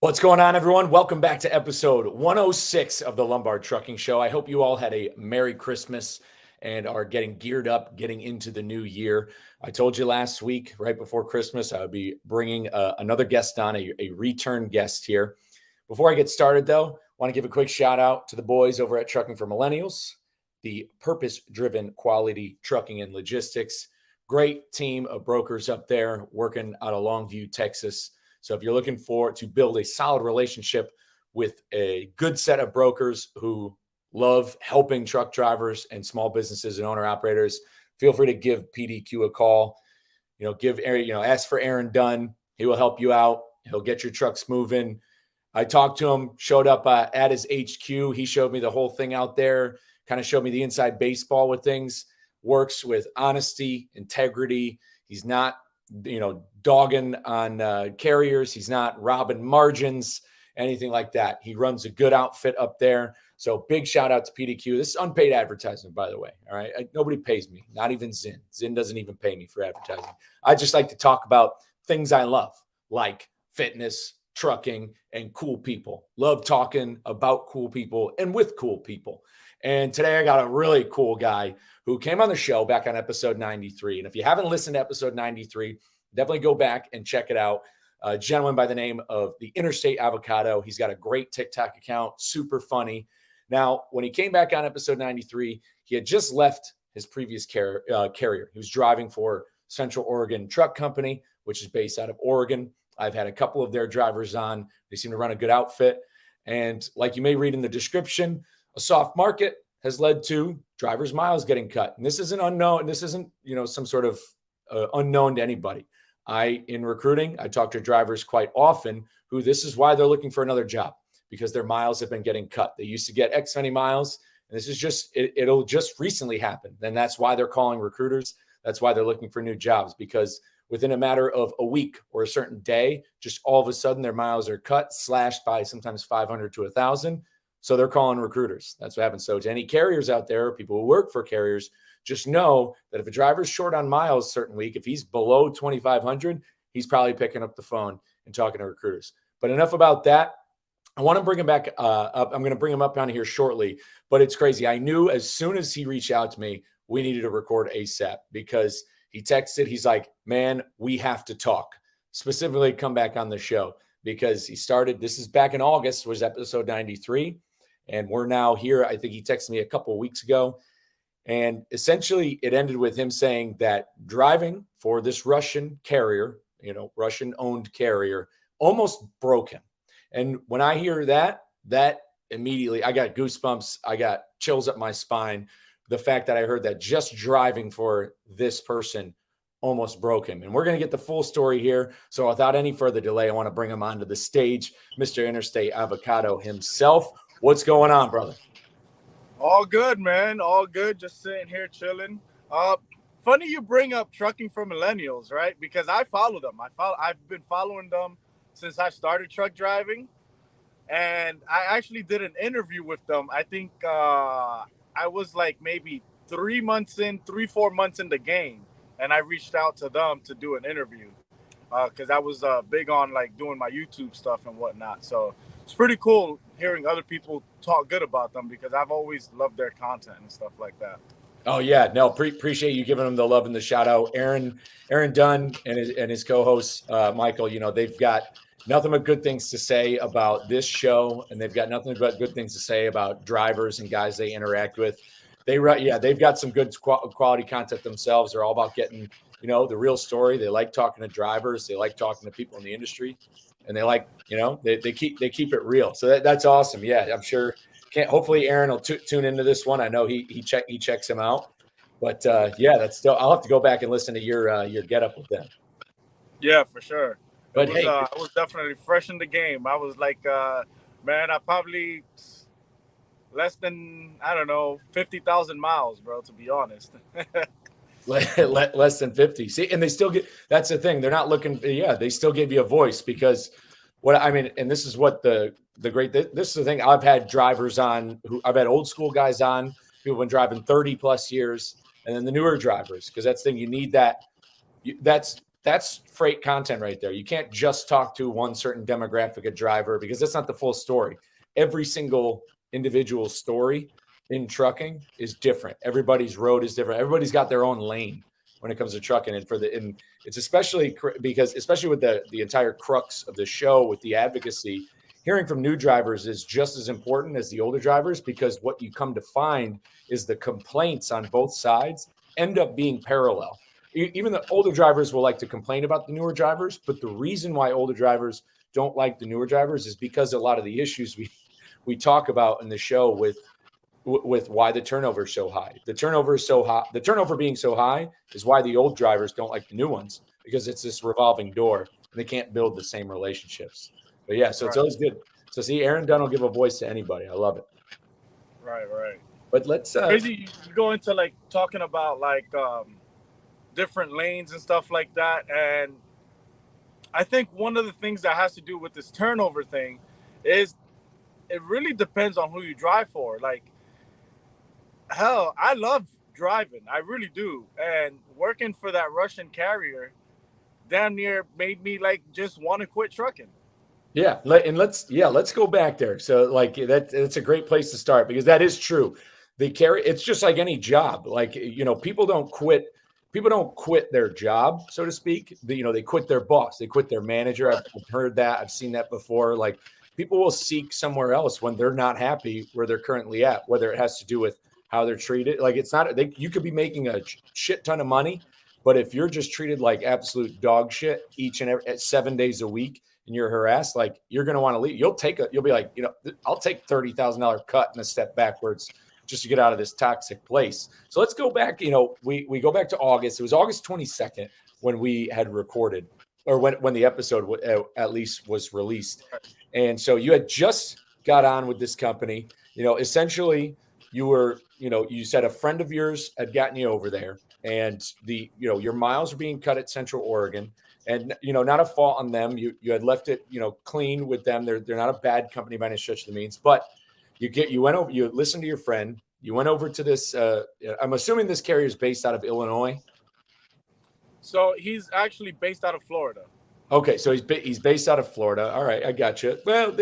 What's going on, everyone? Welcome back to episode 106 of the Lombard Trucking Show. I hope you all had a Merry Christmas and are getting geared up, getting into the new year. I told you last week, right before Christmas, I would be bringing another guest on, a return guest here. Before I get started, though, I want to give a quick shout out to the boys over at Trucking for Millennials, the purpose-driven quality trucking and logistics. Great team of brokers up there working out of Longview, Texas. So if you're looking to build a solid relationship with a good set of brokers who love helping truck drivers and small businesses and owner operators, feel free to give PDQ a call. Ask for Aaron Dunn. He will help you out. He'll get your trucks moving. I talked to him, showed up at his HQ. He showed me the whole thing out there, kind of showed me the inside baseball with things. Works with honesty, integrity. He's not dogging on carriers. He's not robbing margins, anything like that. He runs a good outfit up there. So big shout out to PDQ. This is unpaid advertisement, by the way. All right. Nobody pays me, not even Zinn. Zinn doesn't even pay me for advertising. I just like to talk about things I love, like fitness, trucking, and cool people. Love talking about cool people and with cool people. And today I got a really cool guy who came on the show back on episode 93. And if you haven't listened to episode 93, definitely go back and check it out. A gentleman by the name of the Interstate Avocado. He's got a great TikTok account, super funny. Now, when he came back on episode 93, he had just left his previous carrier. He was driving for Central Oregon Truck Company, which is based out of Oregon. I've had a couple of their drivers on. They seem to run a good outfit. And like you may read in the description, a soft market has led to drivers' miles getting cut. And this isn't unknown. This isn't, some sort of unknown to anybody. In recruiting, I talk to drivers quite often who this is why they're looking for another job, because their miles have been getting cut. They used to get X many miles, and this is it'll just recently happen. And that's why they're calling recruiters. That's why they're looking for new jobs, because within a matter of a week or a certain day, just all of a sudden their miles are cut, slashed by sometimes 500 to 1,000. So they're calling recruiters. That's what happens. So to any carriers out there, people who work for carriers, just know that if a driver's short on miles a certain week, if he's below 2,500, he's probably picking up the phone and talking to recruiters. But enough about that. I want to bring him back up. I'm going to bring him up on here shortly, but it's crazy. I knew as soon as he reached out to me, we needed to record ASAP, because he texted, he's like, man, we have to talk, specifically come back on the show, because this is back in August, was episode 93. And we're now here. I think he texted me a couple of weeks ago. And essentially, it ended with him saying that driving for this Russian carrier, Russian-owned carrier, almost broke him. And when I hear that immediately, I got goosebumps. I got chills up my spine. The fact that I heard that just driving for this person almost broke him. And we're going to get the full story here. So without any further delay, I want to bring him onto the stage, Mr. Interstate Avocado himself. What's going on, brother? All good, man. All good. Just sitting here chilling. Funny you bring up Trucking for Millennials, right? Because I follow them. I've been following them since I started truck driving, and I actually did an interview with them. I think I was like maybe 4 months in the game, and I reached out to them to do an interview because I was big on like doing my YouTube stuff and whatnot. So it's pretty cool hearing other people talk good about them, because I've always loved their content and stuff like that. Oh yeah, no, appreciate you giving them the love and the shout out. Aaron Dunn and his co-host Michael. They've got nothing but good things to say about this show, and they've got nothing but good things to say about drivers and guys they interact with. They've got some good quality content themselves. They're all about getting the real story. They like talking to drivers. They like talking to people in the industry. And they like, they keep it real. So that's awesome. Yeah, I'm sure. Hopefully Aaron will tune into this one. I know he checks him out. But that's still. I'll have to go back and listen to your get up with them. Yeah, for sure. But I was definitely fresh in the game. I was like, man, I probably less than 50,000 miles, bro. To be honest. Less than 50. See, and they still get, that's the thing. They're not looking. Yeah, they still give you a voice, because and this is what this is the thing. I've had drivers on I've had old school guys on who've been driving 30 plus years, and then the newer drivers, because that's the thing. You need that. That's that's freight content right there. You can't just talk to one certain demographic of driver because that's not the full story. Every single individual story in trucking is different. Everybody's road is different. Everybody's got their own lane when it comes to trucking. And it's especially because, especially with the entire crux of the show with the advocacy, hearing from new drivers is just as important as the older drivers, because what you come to find is the complaints on both sides end up being parallel. Even the older drivers will like to complain about the newer drivers, but the reason why older drivers don't like the newer drivers is because a lot of the issues we talk about in the show with why the turnover is so high. The turnover is so high. The turnover being so high is why the old drivers don't like the new ones, because it's this revolving door and they can't build the same relationships. But yeah, so it's always good. So see, Aaron Dunn will give a voice to anybody. I love it. Right. But let's crazy. You go into like talking about like different lanes and stuff like that, and I think one of the things that has to do with this turnover thing is it really depends on who you drive for. Like, hell, I love driving. I really do. And working for that Russian carrier damn near made me like just want to quit trucking. Yeah, let's go back there. So like it's a great place to start, because that is true. It's just like any job. Like, people don't quit their job, so to speak. They quit their boss, they quit their manager. I've heard that. I've seen that before. Like, people will seek somewhere else when they're not happy where they're currently at, whether it has to do with how they're treated. Like, it's not, you could be making a shit ton of money, but if you're just treated like absolute dog shit each and every 7 days a week, and you're harassed, like, you're going to want to leave. You'll be like, I'll take $30,000 cut and a step backwards just to get out of this toxic place. So let's go back. We go back to August. It was August 22nd when we had recorded, or when the episode at least was released. And so you had just got on with this company. Essentially you were, you said a friend of yours had gotten you over there, and your miles were being cut at Central Oregon. And, not a fault on them. You had left it, clean with them. They're not a bad company by any stretch of the means, but you listened to your friend. You went over to this, I'm assuming this carrier is based out of Illinois. So he's actually based out of Florida. Okay. So he's based out of Florida. All right. I got you. Well,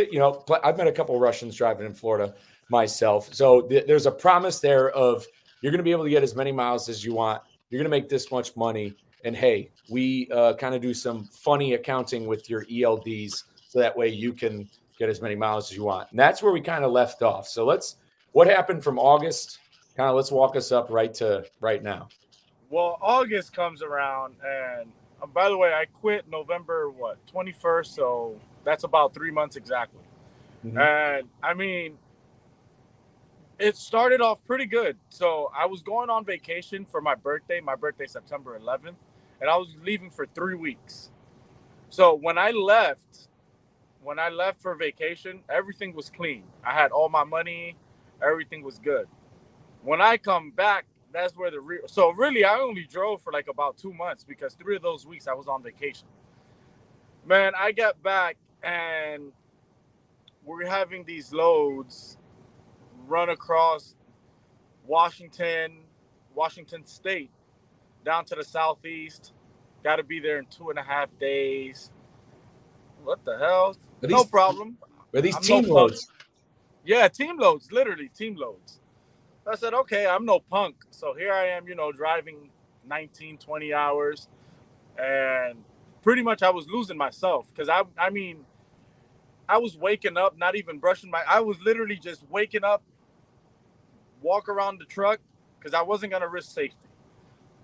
I've met a couple of Russians driving in Florida myself. So there's a promise there of, you're going to be able to get as many miles as you want. You're going to make this much money. And hey, we kind of do some funny accounting with your ELDs, so that way you can get as many miles as you want. And that's where we kind of left off. So what happened from August? Let's walk us up right to right now. Well, August comes around, and by the way, I quit November 21st, so that's about 3 months exactly. Mm-hmm. And I mean, it started off pretty good. So I was going on vacation for my birthday September 11th, and I was leaving for 3 weeks. So when I left for vacation, everything was clean. I had all my money, everything was good. When I come back, that's where so really I only drove for like about 2 months, because 3 of those weeks I was on vacation. Man, I got back and we're having these loads run across Washington State down to the southeast. Got to be there in 2.5 days. What the hell? No problem. Are these team loads? Yeah, team loads, literally team loads. I said, okay, I'm no punk. So here I am, driving 19, 20 hours. And pretty much I was losing myself, because I mean, I was waking up, not even brushing I was literally just waking up, walk around the truck, because I wasn't going to risk safety.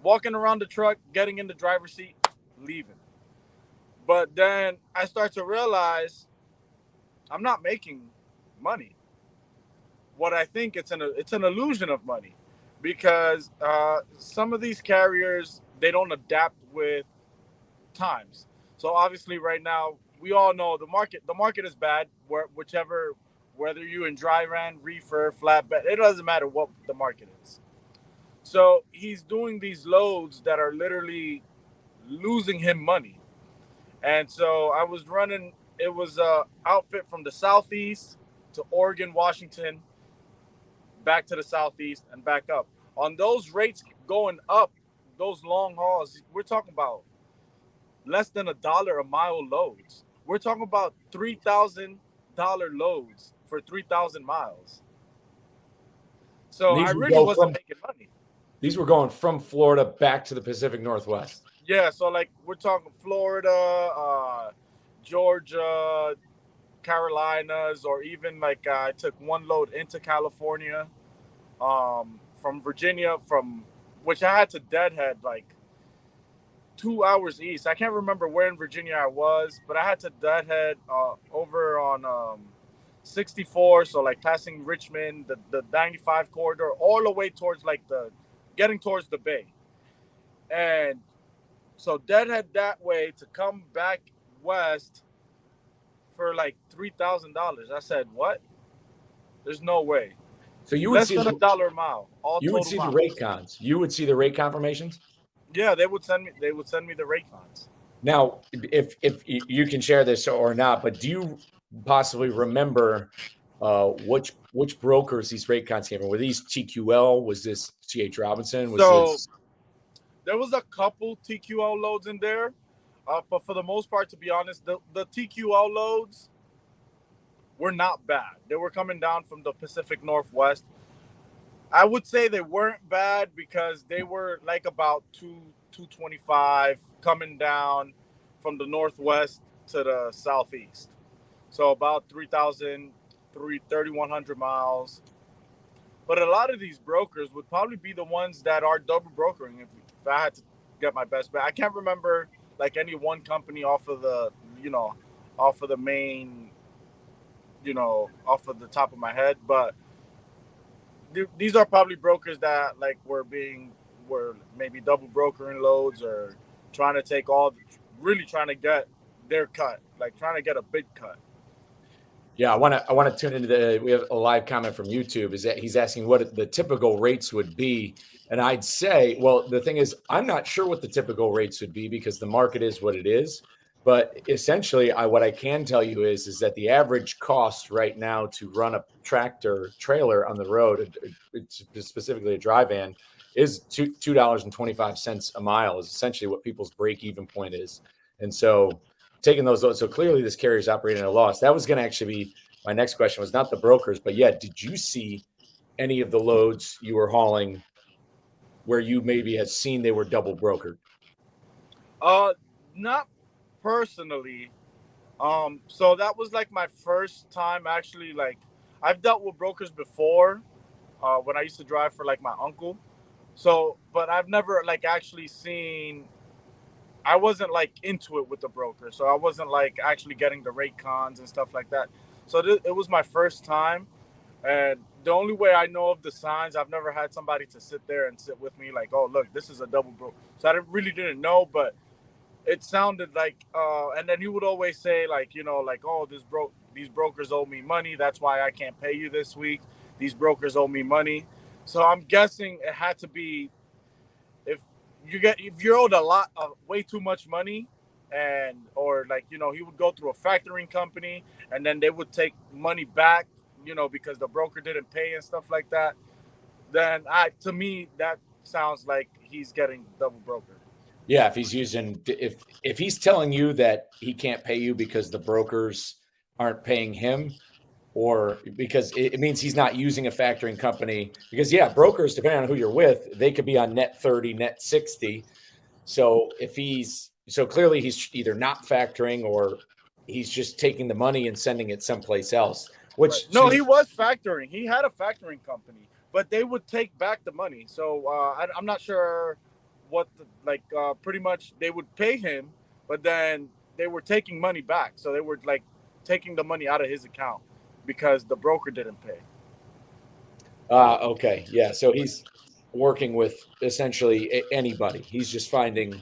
Walking around the truck, getting in the driver's seat, leaving. But then I start to realize I'm not making money. What I think it's an illusion of money, because some of these carriers, they don't adapt with times. So obviously right now, we all know the market is bad, whether you in dry van, reefer, flatbed, it doesn't matter what the market is. So he's doing these loads that are literally losing him money. And so I was running, it was a outfit from the southeast to Oregon, Washington, back to the southeast and back up. On those rates going up, those long hauls, we're talking about less than $1 a mile loads. We're talking about $3,000 loads for 3,000 miles. So I really wasn't making money. These were going from Florida back to the Pacific Northwest. Yeah, so like we're talking Florida, Georgia, Carolinas, or even like I took one load into California, from Virginia, from which I had to deadhead like 2 hours east. I can't remember where in Virginia I was, but I had to deadhead over on 64, so like passing Richmond, the 95 corridor, all the way towards like getting towards the bay. And so deadhead that way to come back west for like $3,000. I said, what? There's no way. So you would less see than $1 a mile. You would see the rate cons. You would see the rate confirmations. Yeah, they would send me the rate cons. Now, if you can share this or not, but do you possibly remember which brokers these rate cons came from? Were these TQL? Was this CH Robinson? There was a couple TQL loads in there, but for the most part, to be honest, the TQL loads were not bad. They were coming down from the Pacific Northwest. I would say they weren't bad because they were like about 225 coming down from the Northwest to the Southeast. So about 3,100 miles. But a lot of these brokers would probably be the ones that are double brokering if I had to get my best bet. I can't remember like any one company off of the main, off of the top of my head, but these are probably brokers that like were maybe double brokering loads or trying to take really trying to get their cut, like trying to get a big cut. Yeah, I want to tune into we have a live comment from YouTube. Is that he's asking what the typical rates would be, and I'd say, well, the thing is, I'm not sure what the typical rates would be because the market is what it is. But essentially, what I can tell you is that the average cost right now to run a tractor trailer on the road, specifically a dry van, is $2.25 a mile. Is essentially what people's break-even point is, and so taking those loads. So clearly, this carrier is operating at a loss. That was going to actually be my next question. Was not the brokers, but yeah, did you see any of the loads you were hauling where you maybe had seen they were double brokered? Not personally. So that was like my first time actually. Like I've dealt with brokers before, when I used to drive for like my uncle. So, but I've never like actually seen. I wasn't like into it with the broker, so I wasn't like actually getting the rate cons and stuff like that. So it was my first time, and the only way I know of the signs, I've never had somebody to sit there and sit with me like, oh look, this is a double broker. So I really didn't know, but it sounded like, and then he would always say like, like, oh, these brokers owe me money. That's why I can't pay you this week. These brokers owe me money. So I'm guessing it had to be if you're owed a lot of way too much money, or like, he would go through a factoring company and then they would take money back, because the broker didn't pay and stuff like that. Then to me, that sounds like he's getting double brokered. Yeah, if he's telling you that he can't pay you because the brokers aren't paying him, or because it means he's not using a factoring company. Because yeah, brokers, depending on who you're with, they could be on net 30, net 60. So clearly he's either not factoring or he's just taking the money and sending it someplace else. Which right. No, he was factoring. He had a factoring company, but they would take back the money. So I'm not sure what pretty much they would pay him, but then they were taking money back. So they were like taking the money out of his account because the broker didn't pay. Okay. Yeah. So he's working with essentially anybody. He's just finding.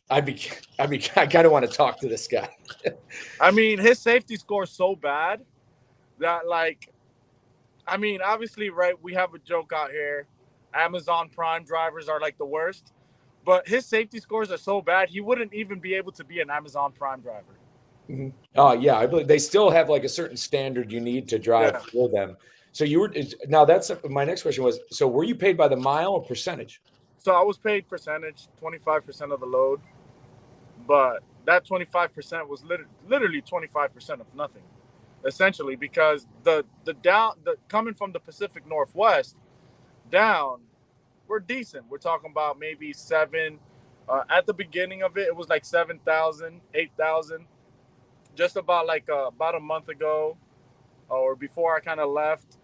I kind of want to talk to this guy. I mean, his safety score is so bad that obviously, right, we have a joke out here. Amazon Prime drivers are like the worst, but his safety scores are so bad, he wouldn't even be able to be an Amazon Prime driver. Mm-hmm. Oh yeah, I believe they still have like a certain standard you need to drive for them. So that's my next question was, so were you paid by the mile or percentage? So I was paid percentage, 25% of the load, but that 25% was literally 25% of nothing, essentially, because the coming from the Pacific Northwest down, we're decent. We're talking about maybe seven. At the beginning of it, it was like 7,000, 8,000. Just about like about a month ago, or before I kind of left,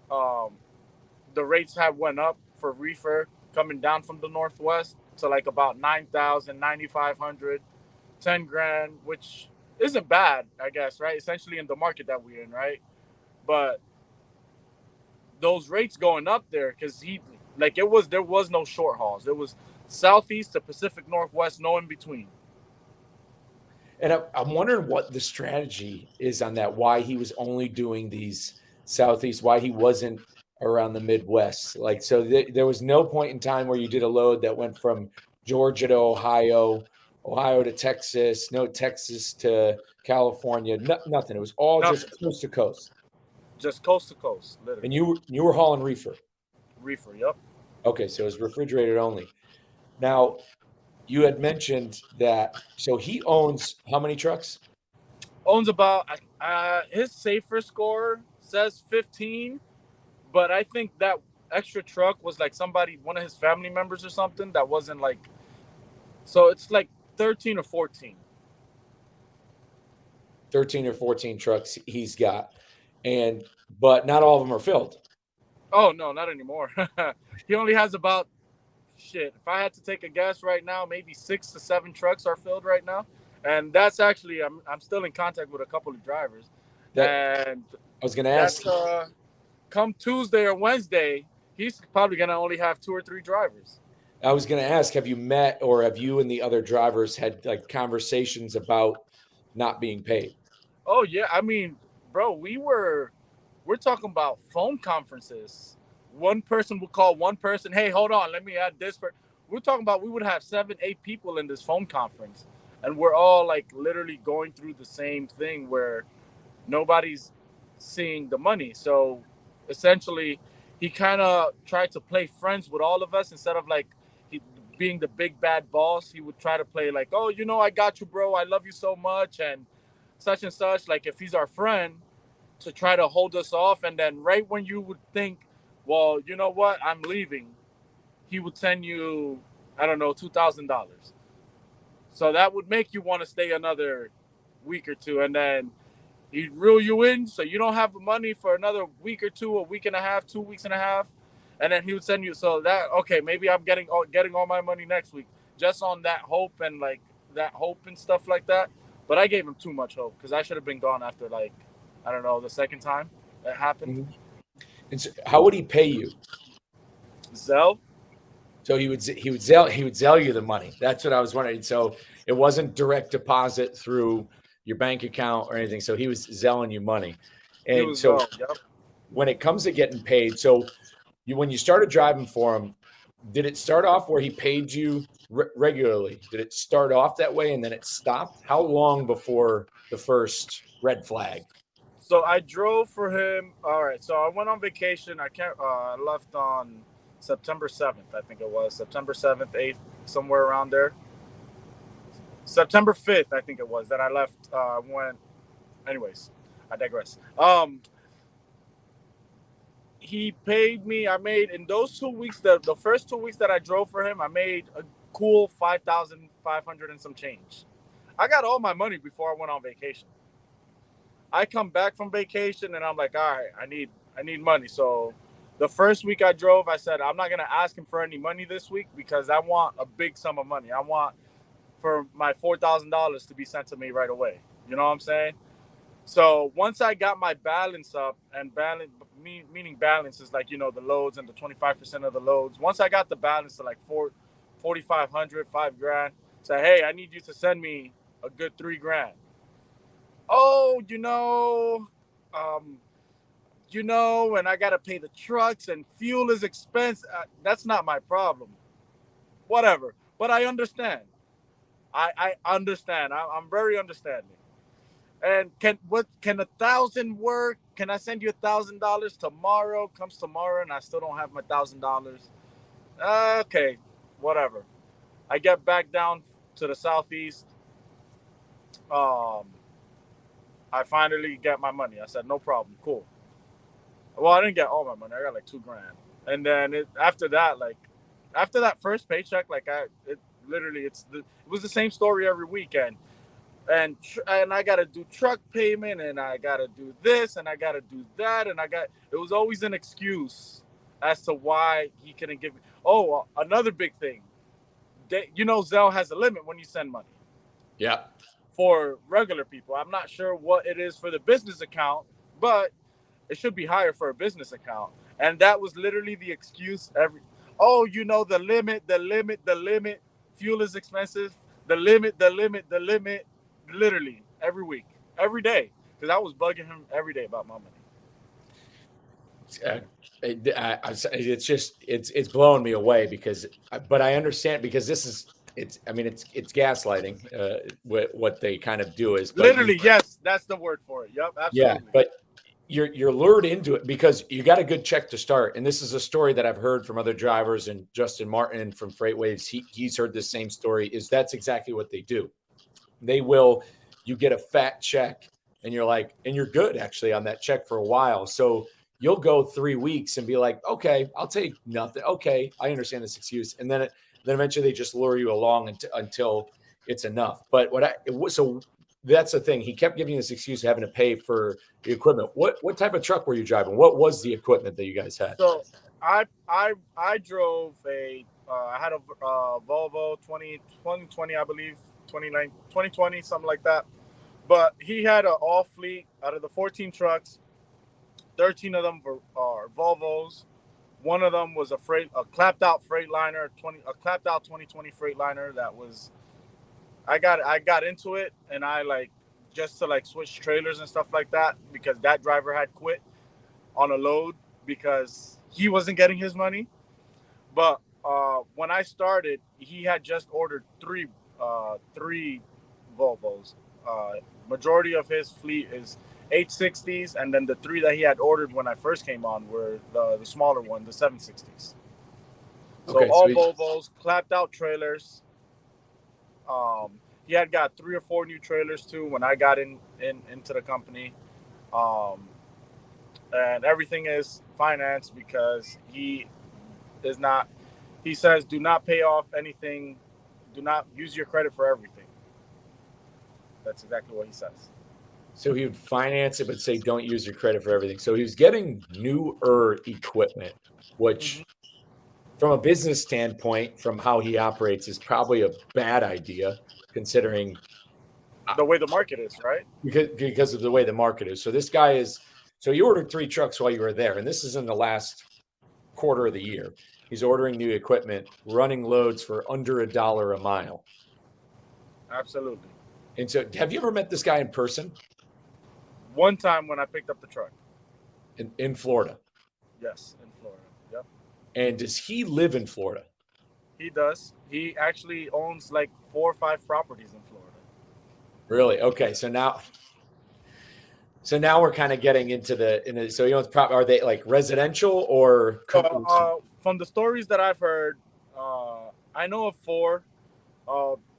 the rates have went up for reefer coming down from the Northwest to like about 9,000, 9,500, 10 grand, which isn't bad, I guess, right? Essentially in the market that we're in, right? But those rates going up there because there was no short hauls. It was Southeast to Pacific Northwest, no in between. And I'm wondering what the strategy is on that, why he was only doing these Southeast, why he wasn't around the Midwest. Like, so there was no point in time where you did a load that went from Georgia to Ohio, Ohio to Texas, no Texas to California, nothing. It was all Nothing. just coast to coast. Just coast to coast, And literally. you were hauling reefer. Reefer, yep. Okay, so it was refrigerated only. Now, you had mentioned that, so he owns how many trucks? Owns about his safer score says 15, but I think that extra truck was like one of his family members or something that wasn't like, so it's like 13 or 14. 13 or 14 trucks he's got. But not all of them are filled. Oh no, not anymore. He only has about, shit, if I had to take a guess right now, maybe 6 to 7 trucks are filled right now. And that's actually, I'm still in contact with a couple of drivers. That And I was going to ask. that's come Tuesday or Wednesday, he's probably gonna only have 2 or 3 drivers. I was going to ask, have you met or have you and the other drivers had like conversations about not being paid? Oh yeah, I mean, bro, we're talking about phone conferences. One person would call one person, hey, hold on, let me add this. We're talking about we would have 7, 8 people in this phone conference, and we're all like literally going through the same thing where nobody's seeing the money. So essentially, he kind of tried to play friends with all of us instead of like he being the big bad boss. He would try to play like, oh, I got you, bro. I love you so much, and such. Like if he's our friend, to try to hold us off, and then right when you would think, well, you know what, I'm leaving, he would send you, I don't know, $2,000. So that would make you want to stay another week or two, and then he'd reel you in so you don't have the money for another week or two, a week and a half, 2 weeks and a half, and then he would send you. So that, okay, maybe I'm getting all my money next week, just on that hope and like that hope and stuff like that. But I gave him too much hope because I should have been gone after like, I don't know, the second time that happened. Mhm. And so how would he pay you? Zell. So he would zell you the money. That's what I was wondering. So it wasn't direct deposit through your bank account or anything. So he was zelling you money. He And was so Zell. Yep. when it comes to getting paid, so when you started driving for him, did it start off where he paid you regularly? Did it start off that way and then it stopped? How long before the first red flag? So I drove for him. All right. So I went on vacation. I left on September 7th. I think it was September 7th, 8th, somewhere around there. September 5th, I think it was that I left. When, anyways, I digress. He paid me. I made in those 2 weeks, the first 2 weeks that I drove for him, I made a cool 5,500 and some change. I got all my money before I went on vacation. I come back from vacation and I'm like, all right, I need money. So the first week I drove, I said I'm not gonna ask him for any money this week because I want a big sum of money. I want for my $4,000 to be sent to me right away. You know what I'm saying? So once I got my balance up, and balance meaning balance is like the loads and the 25% of the loads. Once I got the balance to like 4,500, $5,000, say, hey, I need you to send me a good $3,000. Oh, and I gotta pay the trucks and fuel is expensive. That's not my problem. Whatever. But I understand. I understand. I'm very understanding. And can 1,000 work? Can I send you $1,000 tomorrow? Comes tomorrow, and I still don't have my $1,000. Okay, whatever. I get back down to the southeast. I finally get my money. I said, no problem, cool. Well, I didn't get all my money. I got like $2,000, and then after that first paycheck, it was the same story every weekend, and I got to do truck payment, and I got to do this, and I got to do that, and it was always an excuse as to why he couldn't give me. Oh, another big thing, Zelle has a limit when you send money. Yeah. For regular people, I'm not sure what it is for the business account, but it should be higher for a business account. And that was literally the excuse the limit, fuel is expensive, the limit, literally every week, every day. Because I was bugging him every day about my money. It's blowing me away but I understand because it's gaslighting. What they kind of do is literally, yes, that's the word for it. Yep, absolutely. Yeah, but you're lured into it because you got a good check to start. And this is a story that I've heard from other drivers, and Justin Martin from Freight Waves, he's heard this same story. That's exactly what they do. You get a fat check and you're good actually on that check for a while. So you'll go 3 weeks and be like, okay, I'll take nothing. Okay, I understand this excuse. And then eventually they just lure you along until it's enough. So that's the thing. He kept giving this excuse of having to pay for the equipment. What type of truck were you driving? What was the equipment that you guys had? So I drove I had a Volvo 2020, I believe, 2020, something like that. But he had an all fleet. Out of the 14 trucks, 13 of them are Volvos. One of them was a clapped out Freightliner, a clapped out 2020 Freightliner that was. I got into it, and just to switch trailers and stuff like that, because that driver had quit on a load because he wasn't getting his money. But when I started, he had just ordered three Volvos. Majority of his fleet is 860s, and then the 3 that he had ordered when I first came on were the smaller one, the 760s. So okay, all sweet. Volvos, clapped out trailers. He had got 3 or 4 new trailers too when I got into the company. And everything is financed because he says, do not pay off anything. Do not use your credit for everything. That's exactly what he says. So he would finance it, but say, don't use your credit for everything. So he was getting newer equipment, which from a business standpoint, from how he operates, is probably a bad idea considering the way the market is, right? Because of the way the market is. So this guy so you ordered 3 trucks while you were there, and this is in the last quarter of the year. He's ordering new equipment, running loads for under $1 a mile. Absolutely. And so have you ever met this guy in person? One time when I picked up the truck. In Florida? Yes, in Florida. Yep. And does he live in Florida? He does. He actually owns 4 or 5 properties in Florida. Really? Okay. So now we're kind of getting into are they residential or from the stories that I've heard, I know of 4.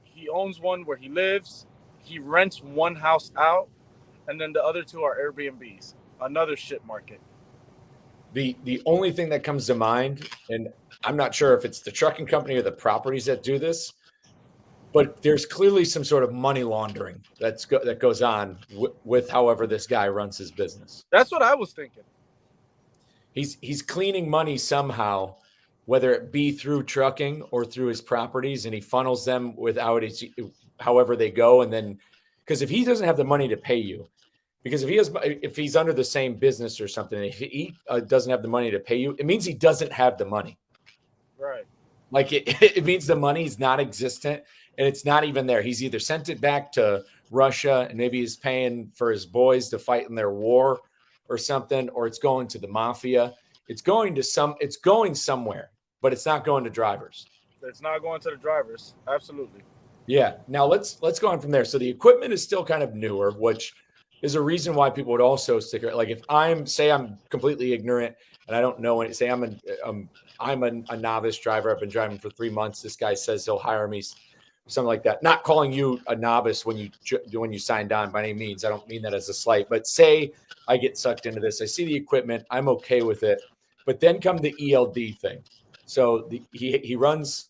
He owns one where he lives. He rents one house out, and then the other 2 are Airbnbs. Another shit market. The only thing that comes to mind, and I'm not sure if it's the trucking company or the properties that do this, but there's clearly some sort of money laundering that goes on with however this guy runs his business. That's what I was thinking. He's cleaning money somehow, whether it be through trucking or through his properties, and he funnels them however they go. And then, because if he doesn't have the money to pay you, because if he's under the same business or something, if he doesn't have the money to pay you, it means he doesn't have the money. Right. It means the money's not existent and it's not even there. He's either sent it back to Russia and maybe he's paying for his boys to fight in their war or something, or it's going to the mafia. It's going somewhere, but it's not going to drivers. It's not going to the drivers. Absolutely. Yeah. Now let's go on from there. So the equipment is still kind of newer, which is a reason why people would also stick around. If I'm completely ignorant and I don't know any, say I'm I'm a novice driver. I've been driving for 3 months. This guy says he'll hire me, something like that. Not calling you a novice when you signed on by any means. I don't mean that as a slight, but say I get sucked into this. I see the equipment. I'm okay with it. But then come the ELD thing. So he runs.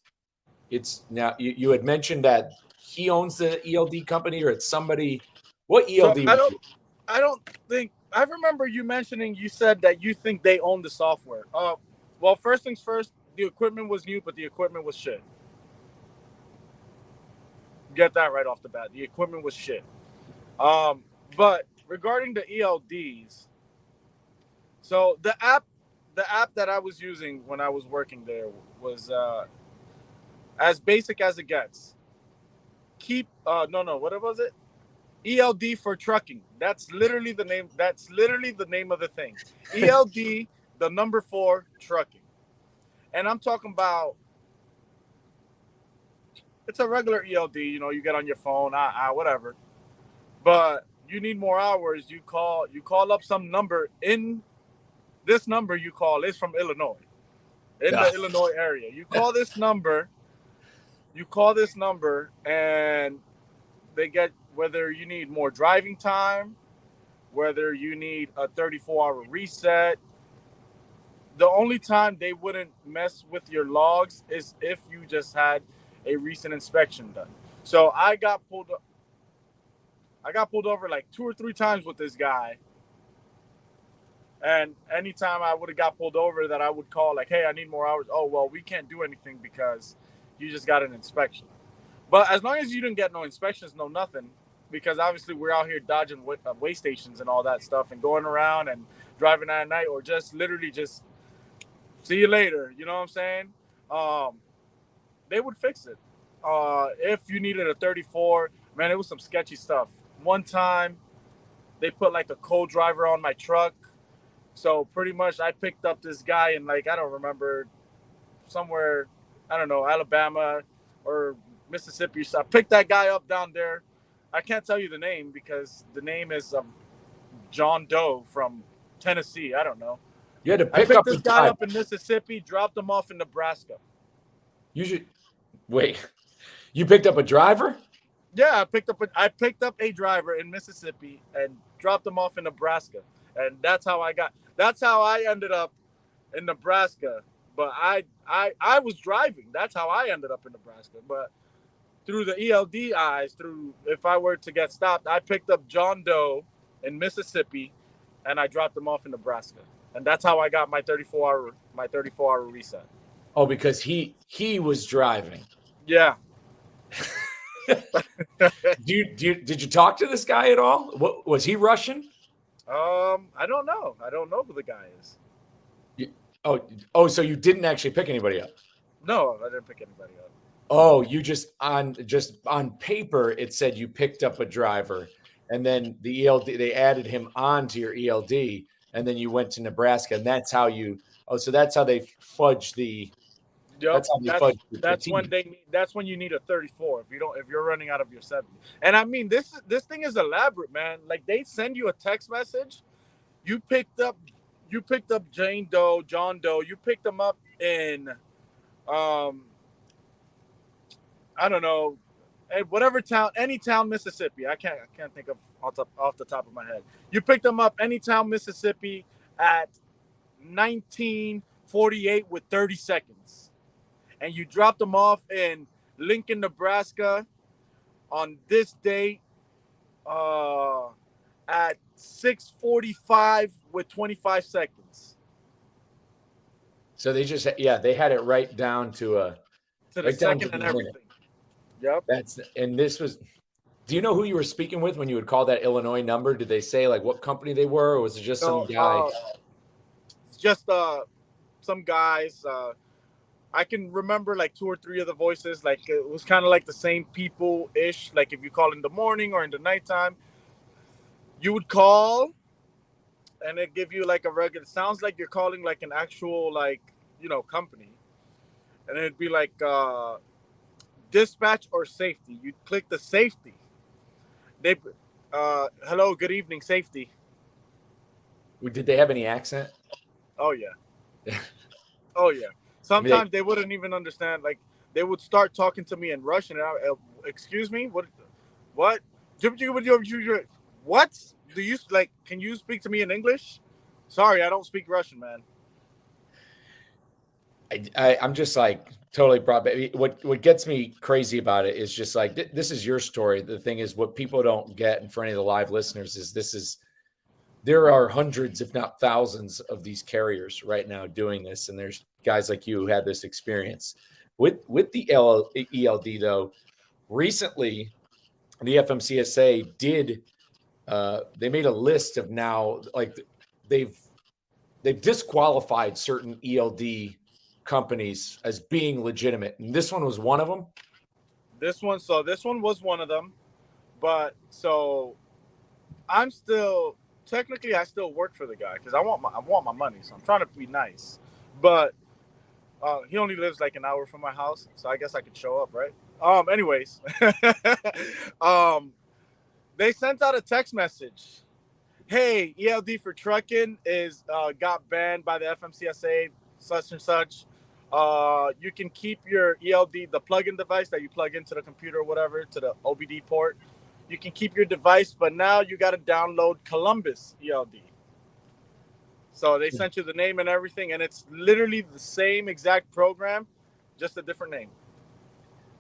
It's now you had mentioned that he owns the ELD company, or it's somebody. What So ELD? I don't think I remember you mentioning. You said that you think they own the software. Well, first things first. The equipment was new, but the equipment was shit. Get that right off the bat. The equipment was shit. But regarding the ELDs, so the app that I was using when I was working there was as basic as it gets. What was it? ELD for trucking. That's literally the name. That's literally the name of the thing. ELD, the number 4 trucking. And I'm talking about, it's a regular ELD. You get on your phone, whatever. But you need more hours. You call up some number. In this number you call is from Illinois, in the Illinois area. You call this number. And they get whether you need more driving time, whether you need a 34-hour reset. The only time they wouldn't mess with your logs is if you just had a recent inspection done. So I got pulled over like 2 or 3 times with this guy. And anytime I would have got pulled over, that I would call like, hey, I need more hours. Oh, well, we can't do anything because you just got an inspection. But as long as you didn't get no inspections, no nothing, because obviously we're out here dodging way stations and all that stuff and going around and driving at night, or just literally just see you later. You know what I'm saying? They would fix it. If you needed a 34, man, it was some sketchy stuff. One time they put like a co-driver on my truck. So pretty much I picked up this guy in, like, I don't remember, somewhere, I don't know, Alabama or Mississippi. So I picked that guy up down there. I can't tell you the name because the name is John Doe from Tennessee. I don't know. You had to I pick picked up this guy up in Mississippi, dropped him off in Nebraska. Wait. You picked up a driver? Yeah, I picked up a driver in Mississippi and dropped him off in Nebraska. And that's how I ended up in Nebraska. But I was driving. That's how I ended up in Nebraska. But through the ELD eyes, if I were to get stopped, I picked up John Doe in Mississippi and I dropped him off in Nebraska. And that's how I got my 34-hour reset. Oh, because he was driving. Yeah. Did you talk to this guy at all? What was he Russian? I don't know. I don't know who the guy is. So you didn't actually pick anybody up? No, I didn't pick anybody up. Oh, you just on paper it said you picked up a driver, and then the ELD, they added him on to your ELD, and then you went to Nebraska, and that's how you. Oh, so that's how they fudge the. Yep, that's when you need a 34 if you're running out of your 70. And I mean, this thing is elaborate, man. Like, they send you a text message. You picked up John Doe. You picked them up in I don't know, whatever town, any town, Mississippi. I can't think of off the top of my head. You picked them up any town, Mississippi at 1948 with 30 seconds. And you dropped them off in Lincoln, Nebraska on this date at 6:45 with 25 seconds. So they just, they had it right down to the right second and everything. Yep. This was, do you know who you were speaking with when you would call that Illinois number? Did they say like what company they were, or was it just some guy? It's just some guys. I can remember like 2 or 3 of the voices. Like, it was kind of like the same people-ish. Like, if you call in the morning or in the nighttime, you would call and it'd give you like a regular. It sounds like you're calling like an actual, like, company. And it'd be like dispatch or safety. You'd click the safety. Hello, good evening, safety. Did they have any accent? Oh, yeah. Oh, yeah. Sometimes they wouldn't even understand. Like they would start talking to me in Russian, and excuse me, what? What do you like? Can you speak to me in English? Sorry, I don't speak Russian, man. I'm just like totally proud. What gets me crazy about it is just like this is your story. The thing is, what people don't get, and for any of the live listeners, is there are hundreds, if not thousands, of these carriers right now doing this, and there's guys like you who had this experience with the ELD though. Recently, the FMCSA did. They made a list of now, like they've disqualified certain ELD companies as being legitimate, and this one was one of them. This one was one of them, but so I'm still technically I still work for the guy because I want my money, so I'm trying to be nice. But he only lives like an hour from my house, so I guess I could show up, right? Anyways, they sent out a text message. Hey, ELD for trucking is got banned by the FMCSA, such and such. You can keep your ELD, the plug-in device that you plug into the computer or whatever, to the OBD port. You can keep your device, but now you got to download Columbus ELD. So they sent you the name and everything, and it's literally the same exact program, just a different name.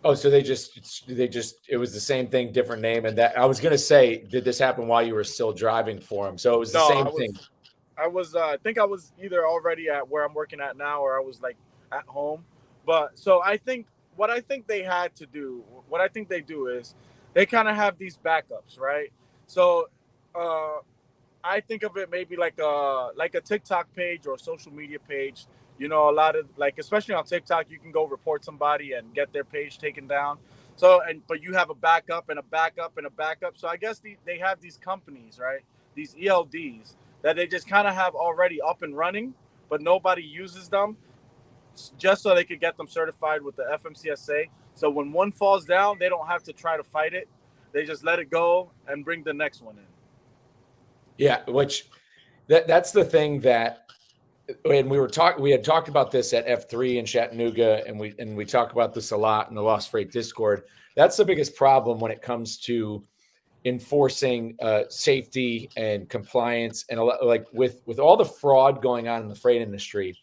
Oh, so they just it was the same thing, different name. And that I was gonna say, did this happen while you were still driving for them? So it was the same thing. I think I was either already at where I'm working at now, or I was like at home. But so I think what I think they had to do, what I think they do is they kind of have these backups, right? So I think of it maybe like a TikTok page or a social media page. You know, a lot of like, especially on TikTok, you can go report somebody and get their page taken down. So, but you have a backup and a backup and a backup. So I guess they have these companies, right? These ELDs that they just kind of have already up and running, but nobody uses them, just so they could get them certified with the FMCSA. So when one falls down, they don't have to try to fight it. They just let it go and bring the next one in. Yeah, which that's the thing that, and we had talked about this at F3 in Chattanooga, and we talk about this a lot in the Lost Freight Discord. That's the biggest problem when it comes to enforcing safety and compliance, and like with all the fraud going on in the freight industry,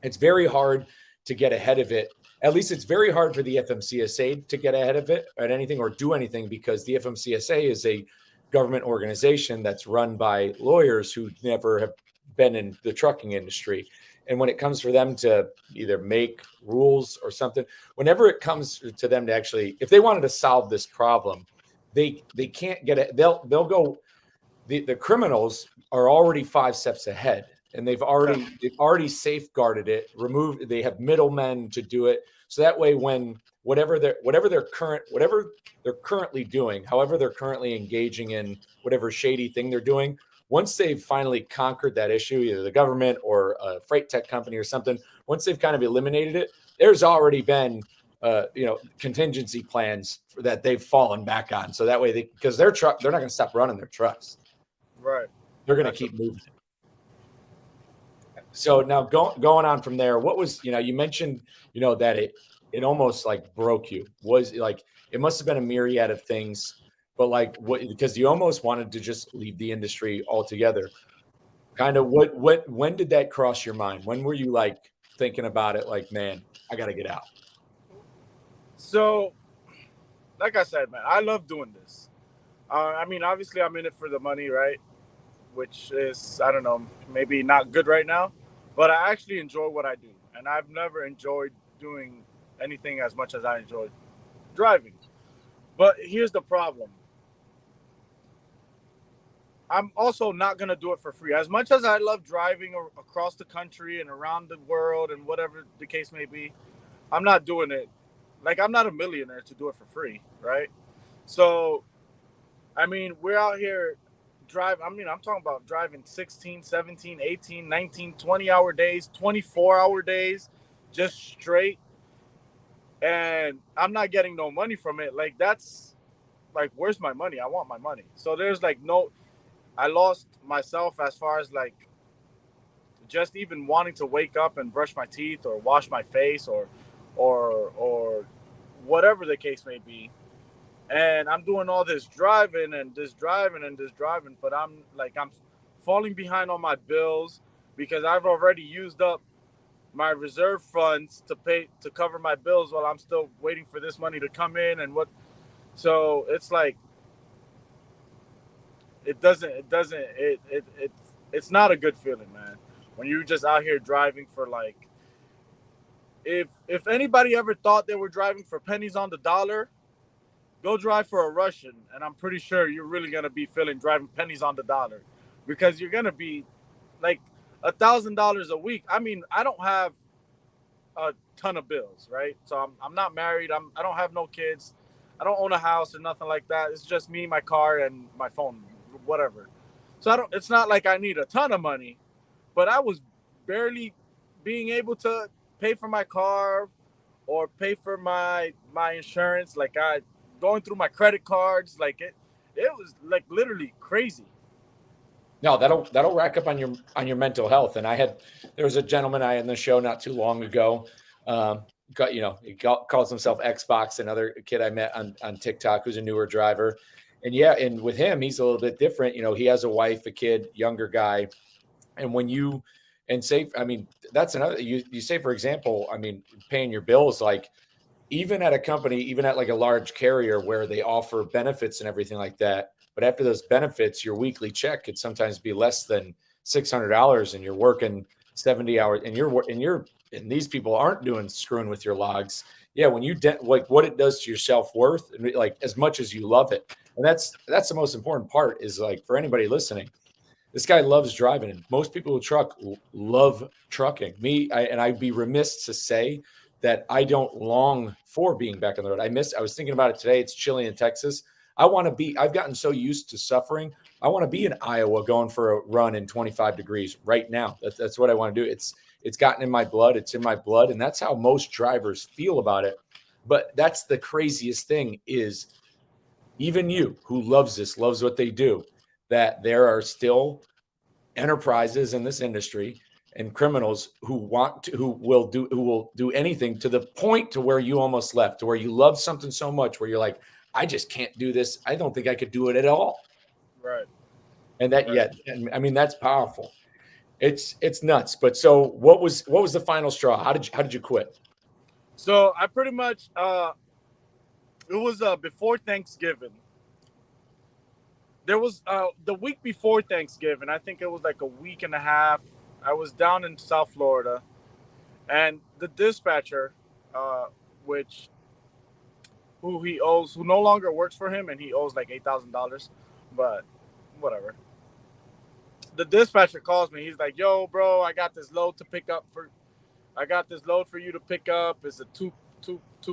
it's very hard to get ahead of it. At least it's very hard for the FMCSA to get ahead of it at anything or do anything, because the FMCSA is a government organization that's run by lawyers who never have been in the trucking industry. And when it comes for them to either make rules or something, whenever it comes to them to actually, if they wanted to solve this problem, they can't get it. They'll go. The criminals are already 5 steps ahead, and they've already safeguarded it. They have middlemen to do it, so that way when whatever they're currently doing, however they're currently engaging in whatever shady thing they're doing, once they've finally conquered that issue, either the government or a freight tech company or something, once they've kind of eliminated it, there's already been contingency plans that they've fallen back on. So that way because they're not going to stop running their trucks. Right. They're going to keep moving. So now going on from there, what was, you mentioned, that it almost like broke you. Was like, it must've been a myriad of things, but like because you almost wanted to just leave the industry altogether. Kind of when did that cross your mind? When were you like thinking about it? Like, man, I got to get out. So, like I said, man, I love doing this. I mean, obviously I'm in it for the money, right? Which is, I don't know, maybe not good right now, but I actually enjoy what I do. And I've never enjoyed doing anything as much as I enjoy driving. But here's the problem. I'm also not going to do it for free. As much as I love driving across the country and around the world and whatever the case may be, I'm not doing it. Like, I'm not a millionaire to do it for free, right? So, I mean, we're out here I'm talking about driving 16, 17, 18, 19, 20-hour days, 24-hour days, just straight. And I'm not getting no money from it. Like, that's, like, where's my money? I want my money. So there's, like, I lost myself as far as, like, just even wanting to wake up and brush my teeth or wash my face or whatever the case may be. And I'm doing all this driving and this driving and this driving, but I'm falling behind on my bills because I've already used up my reserve funds to cover my bills while I'm still waiting for this money to come in. And what so it's like it's not a good feeling, man, when you're just out here driving for like, if anybody ever thought they were driving for pennies on the dollar, go drive for a Russian, and I'm pretty sure you're really gonna be feeling driving pennies on the dollar, because you're gonna be like $1,000 a week. I mean, I don't have a ton of bills, right? So I'm not married. I don't have no kids. I don't own a house or nothing like that. It's just me, my car, and my phone, whatever. So I don't. It's not like I need a ton of money, but I was barely being able to pay for my car or pay for my insurance. Like, I going through my credit cards. Like, it was like literally crazy. No, that'll rack up on your mental health. And there was a gentleman I had in the show not too long ago. Calls himself Xbox, another kid I met on TikTok who's a newer driver. And yeah, and with him, he's a little bit different. He has a wife, a kid, younger guy. And I mean, that's another, you say, for example, I mean, paying your bills, like, even at a company, even at like a large carrier where they offer benefits and everything like that. But after those benefits, your weekly check could sometimes be less than $600, and you're working 70 hours, and these people aren't screwing with your logs. Yeah. When like what it does to your self-worth, and like as much as you love it. And that's the most important part, is like, for anybody listening, this guy loves driving, and most people who truck love trucking. And I'd be remiss to say that I don't long for being back on the road. I was thinking about it today. It's chilly in Texas. I've gotten so used to suffering. I want to be in Iowa going for a run in 25 degrees right now. That's what I want to do. It's gotten in my blood. It's in my blood. And that's how most drivers feel about it. But that's the craziest thing, is even you who loves what they do, that there are still enterprises in this industry and criminals who will do anything, to the point to where you almost left, to where you love something so much where you're like, I just can't do this. I don't think I could do it at all. Right. And that, Right. yeah, and I mean, that's powerful. It's nuts. But so what was the final straw? How did you quit? So I pretty much it was before Thanksgiving. There was the week before Thanksgiving. I think it was like a week and a half. I was down in South Florida, and the dispatcher, which who no longer works for him, and he owes like $8,000, but whatever. The dispatcher calls me. He's like, "Yo, bro, I got this load for you to pick up. It's a two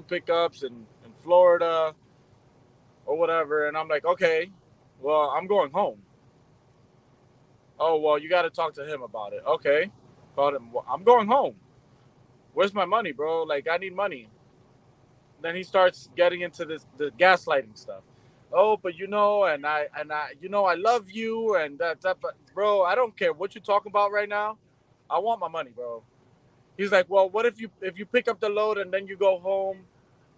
pickups in Florida or whatever." And I'm like, "Okay, well, I'm going home." "Oh, well, you got to talk to him about it." "Okay." Called him. "Well, I'm going home. Where's my money, bro? Like, I need money." Then he starts getting into the gaslighting stuff. "Oh, but and I love you, and that, but bro, I don't care what you're talking about right now. I want my money, bro." He's like, "Well, what if you pick up the load and then you go home?"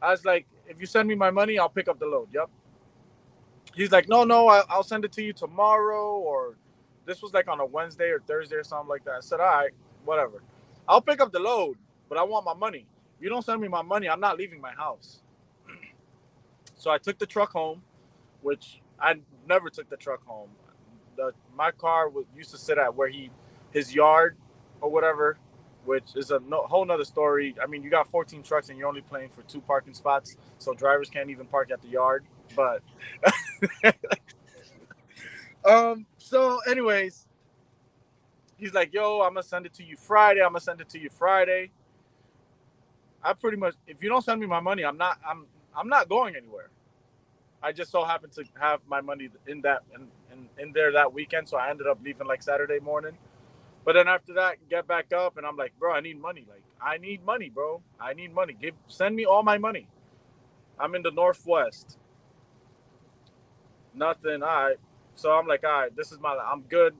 I was like, "If you send me my money, I'll pick up the load." Yep. He's like, "No, I'll send it to you tomorrow," or this was like on a Wednesday or Thursday or something like that. I said, "All right, whatever. I'll pick up the load, but I want my money. If you don't send me my money, I'm not leaving my house." So I took the truck home, which I never took the truck home. My car used to sit at his yard or whatever, which is whole nother story. I mean, you got 14 trucks and you're only paying for 2 parking spots, so drivers can't even park at the yard. But so anyways, he's like, "Yo, I'm gonna send it to you Friday. I'm gonna send it to you Friday." I pretty much, if you don't send me my money, I'm not going anywhere. I just so happened to have my money in there that weekend, so I ended up leaving like Saturday morning. But then after that, get back up, and I'm like, "Bro, I need money. Like, I need money, bro. I need money. Send me all my money. I'm in the Northwest. Nothing. All right." So I'm like, "All right, I'm good.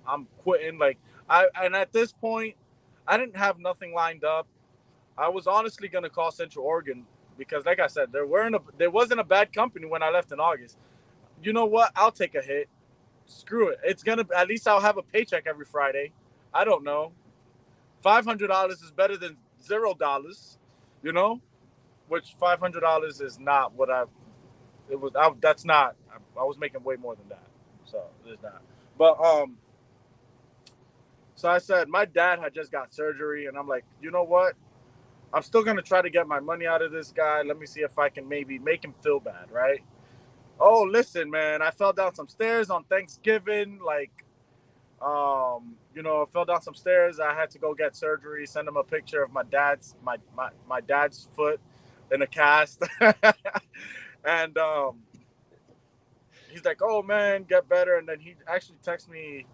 I'm quitting. Like and at this point, I didn't have nothing lined up. I was honestly gonna call Central Oregon because, like I said, there wasn't a bad company when I left in August. You know what? I'll take a hit. Screw it. It's gonna at least I'll have a paycheck every Friday. I don't know. $500 is better than $0. You know, which $500 is not what I. It was. That's not. I was making way more than that. So there's not. But so I said my dad had just got surgery, and I'm like, you know what? I'm still gonna try to get my money out of this guy. Let me see if I can maybe make him feel bad, right? Oh, listen, man, I fell down some stairs on Thanksgiving. Like, I fell down some stairs. I had to go get surgery. Send him a picture of my dad's foot in a cast, and he's like, "Oh man, get better." And then he actually texted me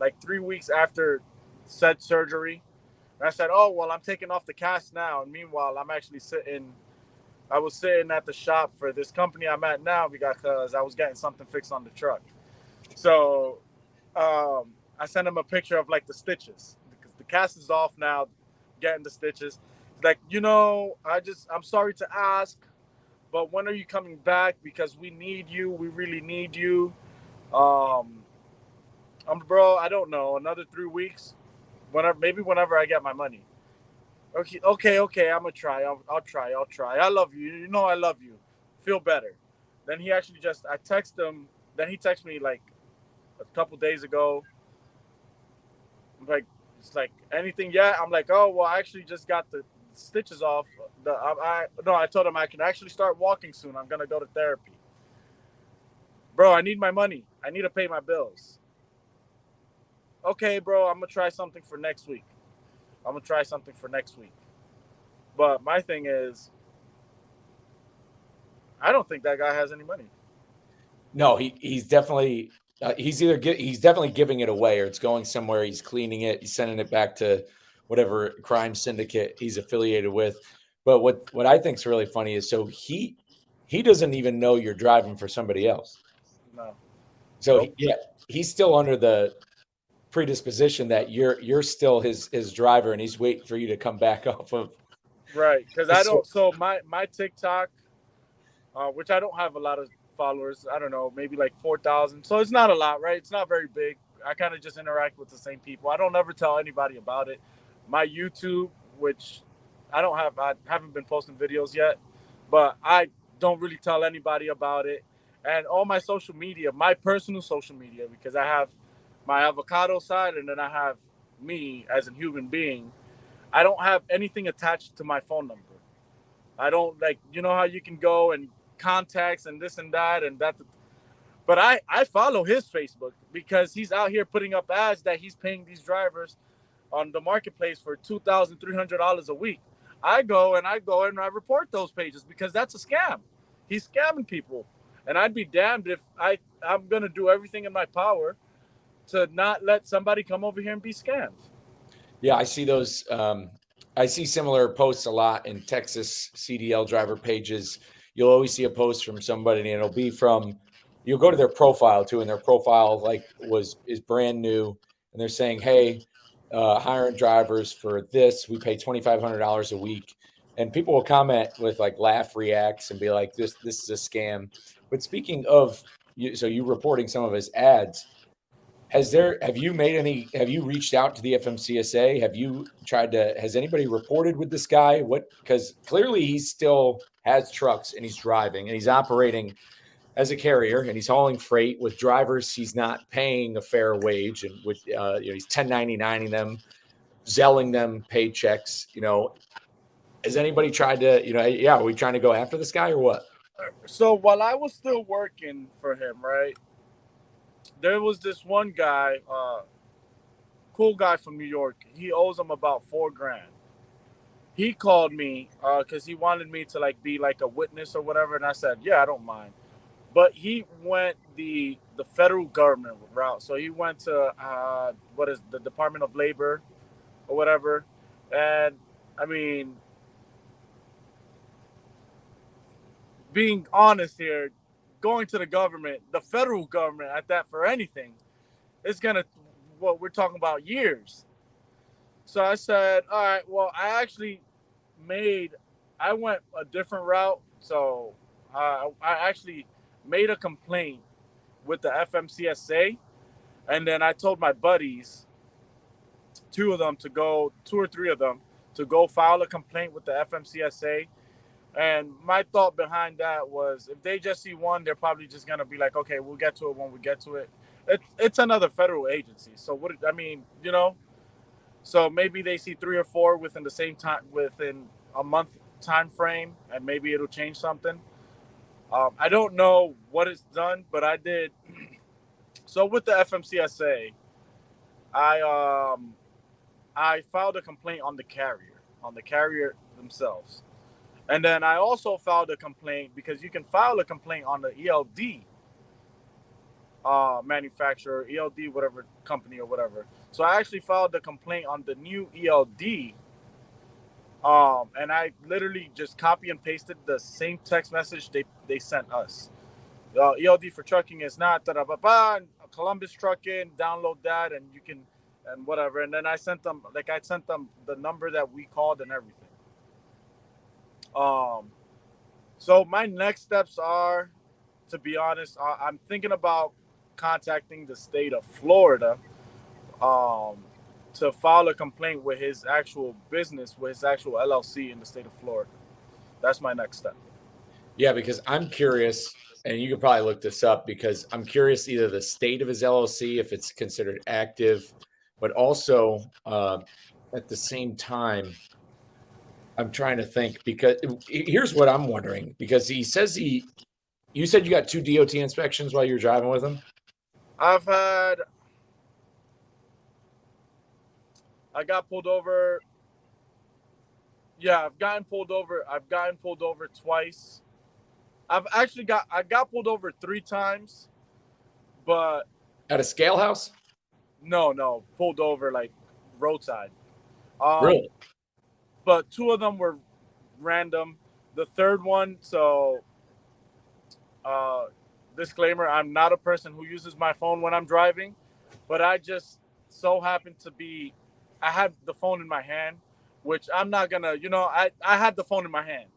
like 3 weeks after said surgery. And I said, "Oh well, I'm taking off the cast now." And meanwhile, I'm actually sitting. I was sitting at the shop for this company I'm at now because I was getting something fixed on the truck. So I sent him a picture of like the stitches because the cast is off now, getting the stitches. He's like, I'm sorry to ask, but when are you coming back? Because we need you. We really need you. Um, bro, I don't know. Another 3 weeks. Whenever I get my money. Okay. I'm gonna try. I'll try. I love you. You know I love you. Feel better. Then he actually I text him. Then he texted me like a couple days ago. I'm like, it's like anything yet? I'm like, oh well, I actually just got the stitches off. I told him I can actually start walking soon. I'm gonna go to therapy. Bro, I need my money. I need to pay my bills. Okay, bro, I'm gonna try something for next week. But my thing is, I don't think that guy has any money. No, he's definitely he's definitely giving it away, or it's going somewhere. He's cleaning it. He's sending it back to whatever crime syndicate he's affiliated with. But what I think is really funny is so he doesn't even know you're driving for somebody else. No. So Nope. he's still under the predisposition that you're still his driver, and he's waiting for you to come back off of. Right. Because I don't. So my TikTok, which I don't have a lot of followers. I don't know, maybe like 4,000. So it's not a lot, right? It's not very big. I kind of just interact with the same people. I don't ever tell anybody about it. My YouTube, which I haven't been posting videos yet, but I don't really tell anybody about it. And all my social media, my personal social media, because I have my avocado side and then I have me as a human being. I don't have anything attached to my phone number. I don't like, how you can go and contacts and this and that and that. But I follow his Facebook because he's out here putting up ads that he's paying these drivers on the marketplace for $2,300 a week. I go and I report those pages because that's a scam. He's scamming people. And I'd be damned if I'm going to do everything in my power to not let somebody come over here and be scammed. Yeah, I see those. I see similar posts a lot in Texas CDL driver pages. You'll always see a post from somebody, and it'll be from. You'll go to their profile too, and their profile is brand new, and they're saying, "Hey, hiring drivers for this, we pay $2,500 a week," and people will comment with like laugh reacts and be like, "This is a scam." But speaking of, so you reporting some of his ads. Have you reached out to the FMCSA? Has anybody reported with this guy? Because clearly he still has trucks and he's driving and he's operating as a carrier and he's hauling freight with drivers he's not paying a fair wage and he's 1099ing them, zelling them paychecks. Has anybody tried to, are we trying to go after this guy or what? So while I was still working for him, right, there was this one guy, cool guy from New York. He owes him about $4,000. He called me because he wanted me to like be like a witness or whatever, and I said, yeah, I don't mind. But he went the federal government route. So he went to what is the Department of Labor or whatever, and I mean, being honest here, going to the government, the federal government at that for anything, it's gonna we're talking about years. So I said, all right, well, I went a different route. So I actually made a complaint with the FMCSA. And then I told my buddies, two or three of them, to go file a complaint with the FMCSA. And my thought behind that was, if they just see one, they're probably just gonna be like, okay, we'll get to it when we get to it. It's another federal agency, so what I mean, so maybe they see three or four within the same time, within a month time frame, and maybe it'll change something. I don't know what it's done, but I did. So with the FMCSA, I I filed a complaint on the carrier themselves. And then I also filed a complaint, because you can file a complaint on the ELD manufacturer, ELD, whatever company or whatever. So I actually filed a complaint on the new ELD. And I literally just copy and pasted the same text message they sent us. ELD for trucking is not Columbus Trucking. Download that, and you can, and whatever. And then I sent them the number that we called and everything. So my next steps are, to be honest, I'm thinking about contacting the state of Florida, to file a complaint with his actual business, with his actual LLC in the state of Florida. That's my next step. Yeah, because I'm curious, and you could probably look this up, because I'm curious either the state of his LLC, if it's considered active, but also at the same time, I'm trying to think, because here's what I'm wondering, because he says you said you got 2 DOT inspections while you were driving with him? I got pulled over. Yeah, I've gotten pulled over twice. I got pulled over 3 times, but At a scale house? no, pulled over like roadside. Really? But 2 of them were random. The third one, so disclaimer, I'm not a person who uses my phone when I'm driving, but I just so happened to be, I had the phone in my hand, which I'm not gonna, I had the phone in my hand.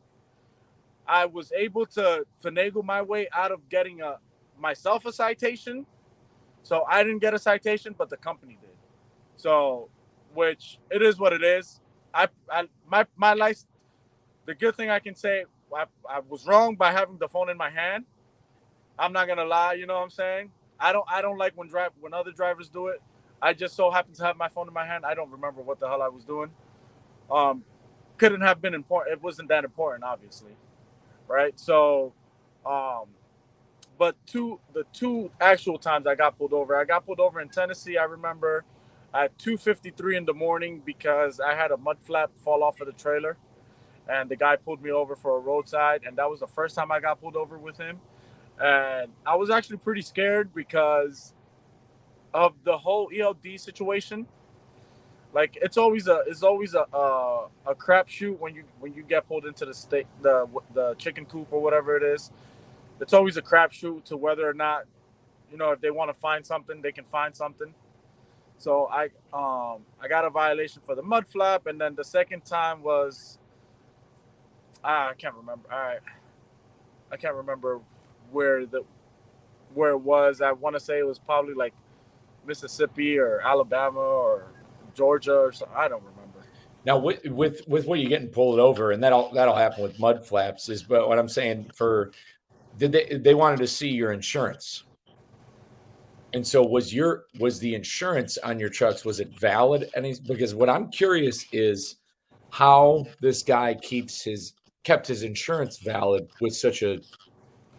I was able to finagle my way out of getting myself a citation. So I didn't get a citation, but the company did. So, which it is what it is. My life. The good thing I can say, I was wrong by having the phone in my hand. I'm not gonna lie. You know what I'm saying? I don't like when other drivers do it. I just so happened to have my phone in my hand. I don't remember what the hell I was doing. Couldn't have been important. It wasn't that important, obviously, right? So, but the two actual times I got pulled over in Tennessee. I remember at 2:53 in the morning, because I had a mud flap fall off of the trailer, and the guy pulled me over for a roadside, and that was the first time I got pulled over with him. And I was actually pretty scared because of the whole ELD situation. Like, it's always a crapshoot when you get pulled into the chicken coop or whatever it is. It's always a crapshoot to whether or not, if they want to find something, they can find something. So I got a violation for the mud flap, and then the second time was, I can't remember. I can't remember where it was. I want to say it was probably like Mississippi or Alabama or Georgia or something. I don't remember. Now, with what you're getting pulled over, and that'll happen with mud flaps, is, but what I'm saying, they wanted to see your insurance. And so was the insurance on your trucks, was it valid? Because what I'm curious is how this guy kept his insurance valid with such a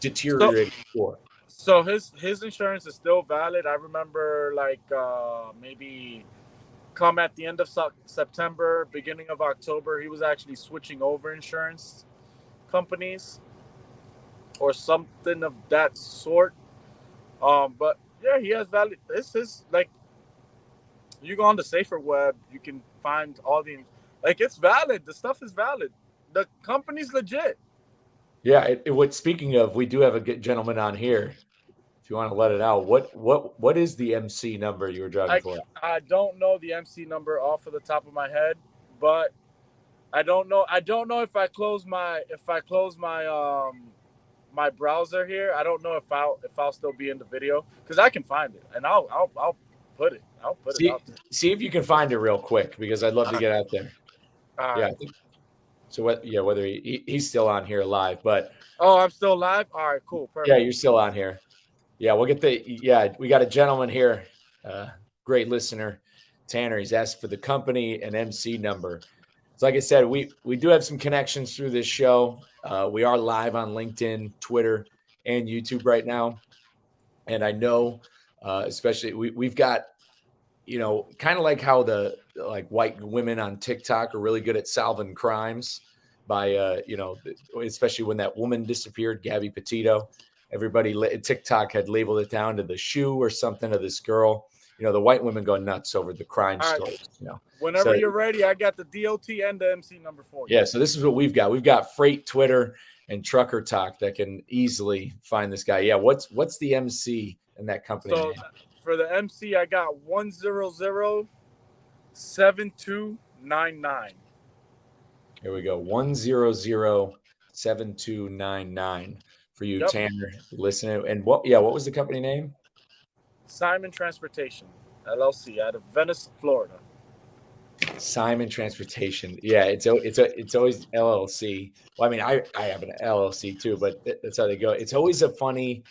deteriorating score. So his insurance is still valid. I remember, like, maybe come at the end of September, beginning of October, he was actually switching over insurance companies or something of that sort. But yeah, he has valid. This is like, you go on the safer web, you can find all it's valid. The stuff is valid. The company's legit. Yeah. Speaking of, we do have a good gentleman on here if you want to let it out, what is the MC number you were driving I for? I don't know the MC number off of the top of my head, but I don't know. I don't know if I close my my browser here. I don't know if I'll still be in the video because I can find it and I'll put it. I'll put it See out there. see if you can find it real quick because I'd love All to right. get out there. All Yeah, right. I think so. What? Yeah, whether he's still on here live, but Oh, I'm still live. All right. Cool. yeah, Perfect. you're still on here. Yeah, we'll get we got a gentleman here, great listener, Tanner. He's asked for the company and MC number. So, like I said, we do have some connections through this show. We are live on LinkedIn, Twitter, and YouTube right now. And I know, especially we've got, kind of like how the like white women on TikTok are really good at solving crimes by, especially when that woman disappeared, Gabby Petito. Everybody, TikTok had labeled it down to the shoe or something of this girl. The white women go nuts over the crime All right. stories. Whenever So you're ready, I got the DOT and the MC number for you. yeah, so this is what we've got. We've got Freight Twitter and Trucker Talk that can easily find this guy. Yeah, what's the MC in that company So name? for the MC, I got 1007299. Here we go. 1007299 for you, Yep. Tanner, listening. And what was the company name? Simon Transportation LLC out of Venice, Florida. Simon Transportation. Yeah, it's always LLC. Well, I mean, I have an LLC too, but that's how they go. It's always a funny,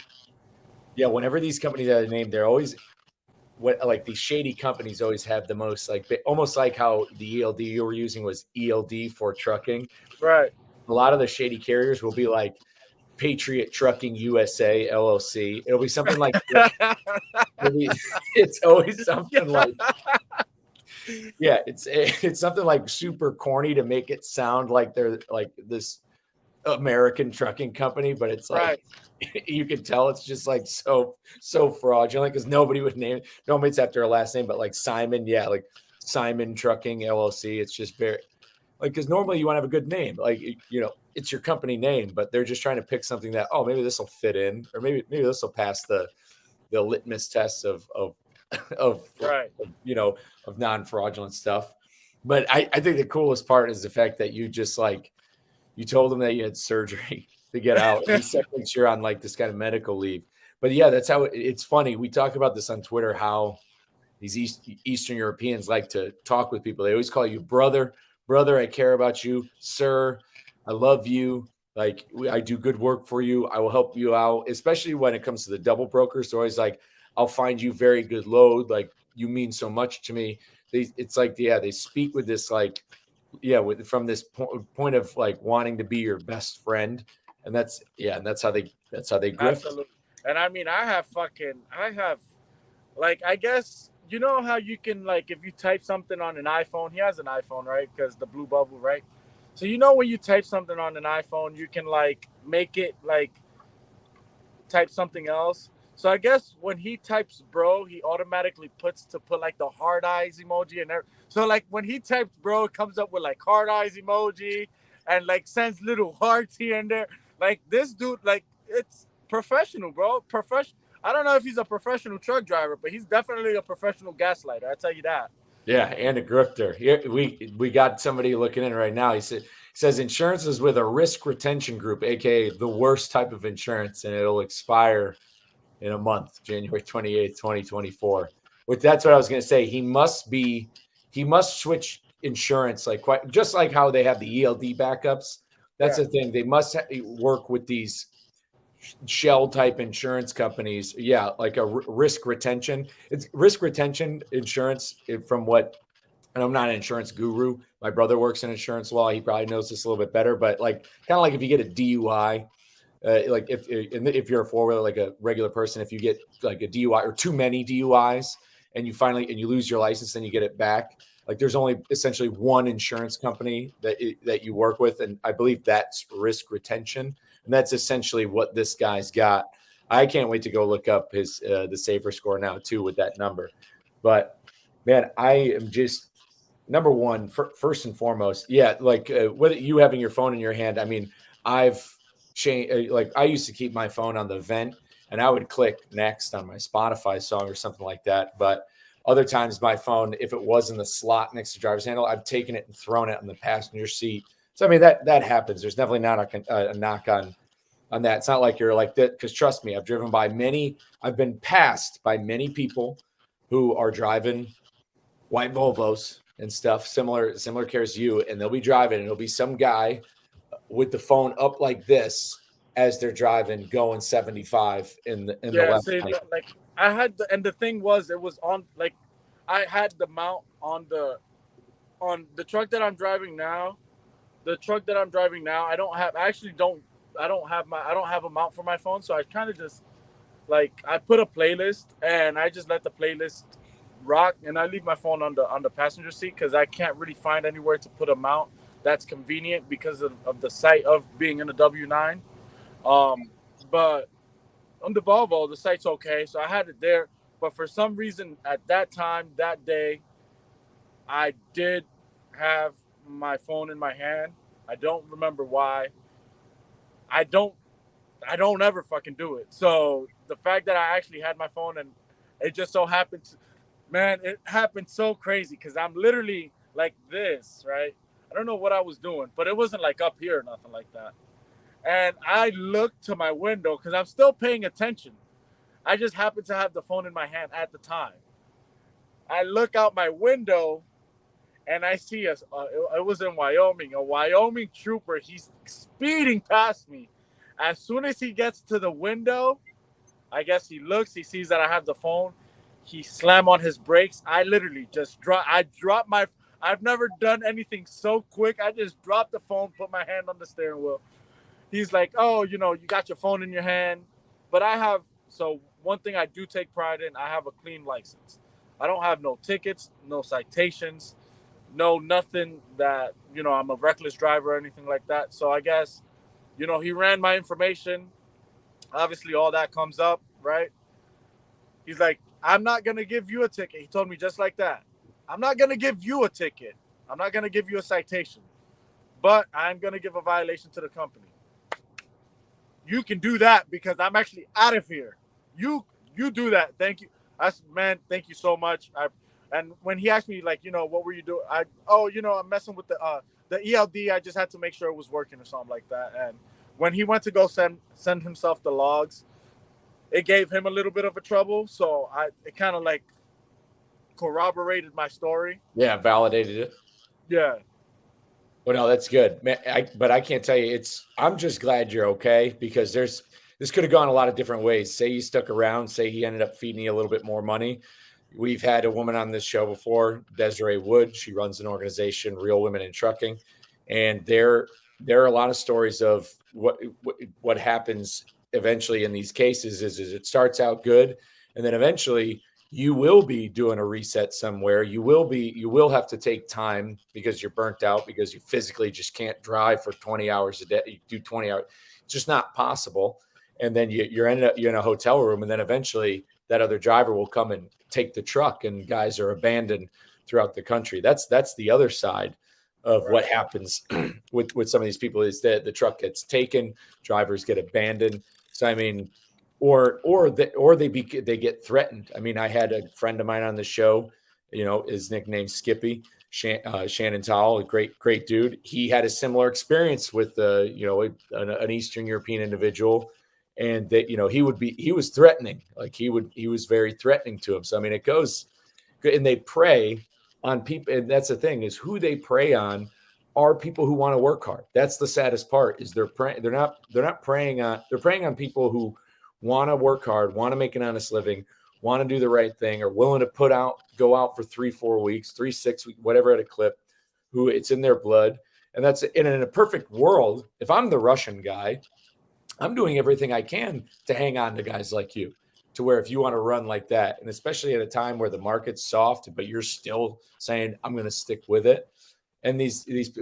yeah. Whenever these companies have a name, they're always like these shady companies always have the most like almost like how the ELD you were using was ELD for trucking. Right. A lot of the shady carriers will be like Patriot Trucking USA LLC. It'll be something like it's always something like yeah, it's something like super corny to make it sound like they're like this American trucking company, but it's like right. you can tell it's just like so fraudulent because nobody's after a last name, but like Simon, yeah, like Simon Trucking LLC. It's just very like because normally you want to have a good name, like it's your company name, but they're just trying to pick something that maybe this will fit in, or maybe this will pass the litmus test of Right. of non-fraudulent stuff. But I think the coolest part is the fact that you just like you told them that you had surgery to get out. He said thinks you're on like this kind of medical leave. But yeah, that's how it's funny. We talk about this on Twitter, how these Eastern Europeans like to talk with people. They always call you brother, I care about you, sir, I love you. Like I do good work for you. I will help you out, especially when it comes to the double brokers. They're always like, I'll find you very good load. Like you mean so much to me. It's like, yeah, they speak with this like, yeah, from this point of like wanting to be your best friend, and that's how they grift. Absolutely. And I mean, I have like, I guess you know how you can like if you type something on an iPhone. He has an iPhone, right? Because the blue bubble, right? So when you type something on an iPhone, you can like make it like type something else. So I guess when he types bro, he automatically put like the hard eyes emoji and everything. So like when he types bro, it comes up with like hard eyes emoji and like sends little hearts here and there. Like this dude, like it's professional, bro. I don't know if he's a professional truck driver, but he's definitely a professional gaslighter. I tell you that. Yeah, and a grifter. Here we got somebody looking in right now. He says insurance is with a risk retention group, aka the worst type of insurance, and it'll expire in a month, January 28th, 2024. Which that's what I was going to say. He must switch insurance just like how they have the ELD backups. That's the thing. They must work with these shell type insurance companies. Yeah, like a risk retention. It's risk retention insurance from what, and I'm not an insurance guru. My brother works in insurance law. He probably knows this a little bit better, but like kind of like if you get a DUI, like if you're a four-wheeler, like a regular person, if you get like a DUI or too many DUIs and you lose your license, then you get it back. Like there's only essentially one insurance company that you work with. And I believe that's risk retention. And that's essentially what this guy's got. I can't wait to go look up his, the safer score now too, with that number. But man, I am just number one, first and foremost. Yeah. Like whether you having your phone in your hand, I mean, I've changed, like I used to keep my phone on the vent and I would click next on my Spotify song or something like that. But other times my phone, if it was in the slot next to driver's handle, I've taken it and thrown it on the passenger seat. So, I mean, that happens. There's definitely not a knock on that. It's not like you're like that, because trust me, I've been passed by many people who are driving white Volvos and stuff, similar cars to you, and they'll be driving, and it'll be some guy with the phone up like this as they're driving, going 75 in the left See, lane. like I had and the thing was, it was on, like, I had the mount on the truck that I'm driving now. The truck that I'm driving now, I don't have a mount for my phone, so I kind of just, like, I put a playlist and I just let the playlist rock, and I leave my phone on the passenger seat because I can't really find anywhere to put a mount that's convenient because of the site of being in a W9. But on the Volvo, the site's okay, so I had it there. But for some reason, at that time, that day, I did have my phone in my hand. I don't remember why. I don't ever fucking do it. So the fact that I actually had my phone, and it just so happened, man, it happened so crazy because I'm literally like this, right? I don't know what I was doing, but it wasn't like up here or nothing like that. And I looked to my window because I'm still paying attention. I just happened to have the phone in my hand at the time. I look out my window and I see it was in Wyoming, a Wyoming trooper. He's speeding past me. As soon as he gets to the window, I guess he looks, he sees that I have the phone. He slammed on his brakes. I literally just dropped my, I've never done anything so quick. I just dropped the phone, put my hand on the steering wheel. He's like, oh, you got your phone in your hand. But so one thing I do take pride in, I have a clean license. I don't have no tickets, no citations, no nothing that, I'm a reckless driver or anything like that. So I guess, he ran my information. Obviously, all that comes up, right? He's like, I'm not going to give you a ticket. He told me just like that. I'm not going to give you a ticket. I'm not going to give you a citation. But I'm going to give a violation to the company. You can do that because I'm actually out of here. You do that. Thank you. Man, thank you so much. And when he asked me, like, what were you doing? I'm messing with the ELD. I just had to make sure it was working or something like that. And when he went to go send himself the logs, it gave him a little bit of a trouble. So it kind of like corroborated my story. Yeah, validated it. Yeah. Well, no, that's good, man. But I can't tell you. I'm just glad you're okay, because this could have gone a lot of different ways. Say you stuck around. Say he ended up feeding you a little bit more money. We've had a woman on this show before, Desiree Wood. She runs an organization, Real Women in Trucking, and there are a lot of stories of what happens eventually in these cases. Is it starts out good, and then eventually you will be doing a reset somewhere. You will have to take time because you're burnt out, because you physically just can't drive for 20 hours a day. You do 20 hours. It's just not possible. And then you're in a hotel room, and then eventually that other driver will come and take the truck, and guys are abandoned throughout the country. That's the other side of what happens with some of these people, is that the truck gets taken, drivers get abandoned. So, I mean, or they get threatened. I mean, I had a friend of mine on the show, his nickname Skippy, Shannon Towell, a great dude. He had a similar experience with an Eastern European individual, and that he was threatening, like he was very threatening to him. So I mean, it goes, and they prey on people, and that's the thing, is who they prey on are people who want to work hard. That's the saddest part, is they're not preying on people who want to work hard, want to make an honest living, want to do the right thing, are willing to go out for 3-4 weeks, 3-6 weeks, whatever, at a clip, who it's in their blood. And that's, and in a perfect world, if I'm the Russian guy, I'm doing everything I can to hang on to guys like you, to where if you want to run like that, and especially at a time where the market's soft, but you're still saying, I'm going to stick with it. And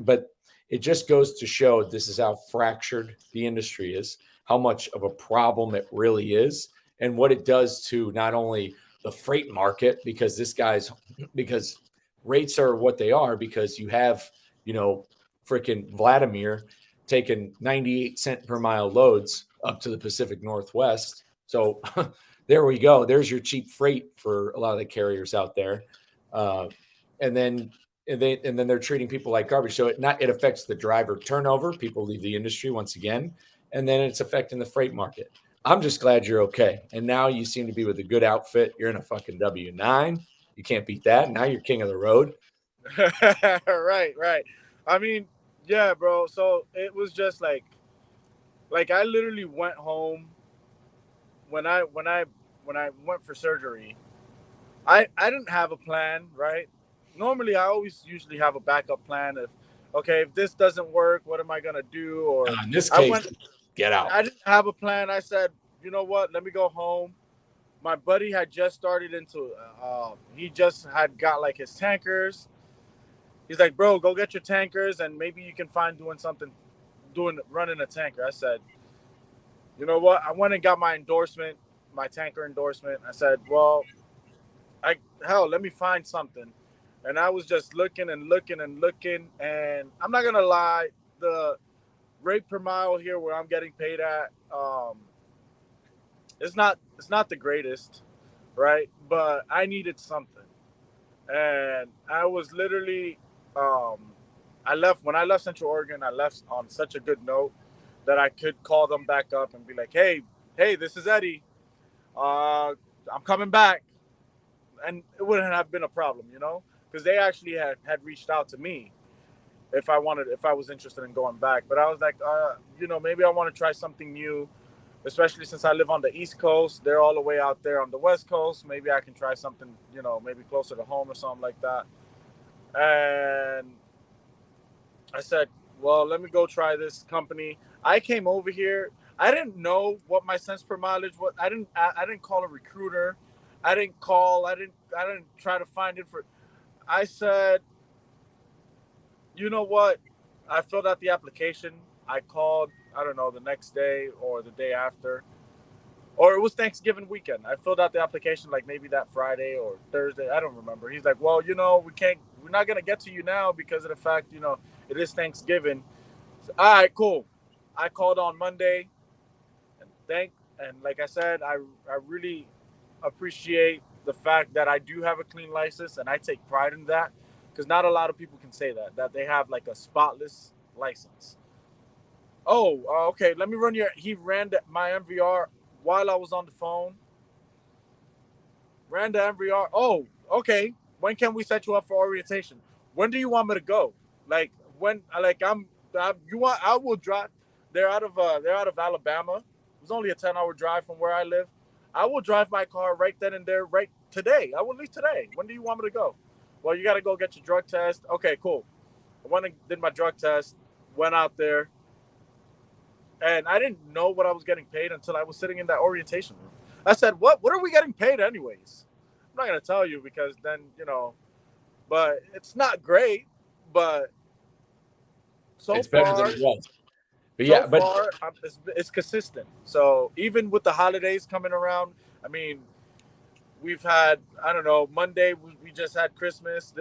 but it just goes to show, this is how fractured the industry is, how much of a problem it really is, and what it does to not only the freight market, because because rates are what they are, because you have, freaking Vladimir taking 98 cent per mile loads up to the Pacific Northwest. So there we go. There's your cheap freight for a lot of the carriers out there. Uh, and then and then they're treating people like garbage. So it affects the driver turnover. People leave the industry once again, and then it's affecting the freight market. I'm just glad you're okay. And now you seem to be with a good outfit. You're in a fucking W-9. You can't beat that. Now you're king of the road. Right. I mean, yeah, bro. So it was just like I literally went home when I went for surgery. I didn't have a plan, right? Normally, I always usually have a backup plan of, okay, if this doesn't work, what am I gonna do? Or In this I case, went, get out. I didn't have a plan. I said, you know what? Let me go home. My buddy had just started into, he just had got like his tankers. He's like, bro, go get your tankers, and maybe you can find running a tanker. I said, you know what? I went and got my endorsement, my tanker endorsement. I said, well, let me find something. And I was just looking and looking and looking, and I'm not gonna lie, the rate per mile here where I'm getting paid at, it's not the greatest, right? But I needed something, and I was literally, um, when I left Central Oregon. I left on such a good note that I could call them back up and be like, hey, this is Eddie. I'm coming back, and it wouldn't have been a problem, because they actually had reached out to me if I was interested in going back. But I was like, maybe I want to try something new, especially since I live on the East Coast. They're all the way out there on the West Coast. Maybe I can try something, maybe closer to home or something like that. And I said, well, let me go try this company. I came over here. I didn't know what my cents per mileage was. I didn't call a recruiter. I didn't call. I didn't try to find it for. I said, you know what? I filled out the application. I called, I don't know, the next day or the day after. Or it was Thanksgiving weekend. I filled out the application like maybe that Friday or Thursday. I don't remember. He's like, well, we're not going to get to you now because of the fact, it is Thanksgiving. So, all right, cool. I called on Monday and like I said, I really appreciate the fact that I do have a clean license, and I take pride in that, because not a lot of people can say that they have like a spotless license. Oh, okay. Let me run He ran my MVR while I was on the phone. Ran the MVR. Oh, okay. When can we set you up for orientation? When do you want me to go? Like when? Like you want? I will drive. They're out of Alabama. It was only a 10-hour drive from where I live. I will drive my car right then and there, right today. I will leave today. When do you want me to go? Well, you got to go get your drug test. Okay, cool. I went and did my drug test. Went out there. And I didn't know what I was getting paid until I was sitting in that orientation room. I said, What are we getting paid anyways? I'm not gonna tell you because then, but it's not great. But so It's better than far, it was. But yeah, it's consistent. So even with the holidays coming around, I mean, we've had, I don't know, Monday we just had Christmas.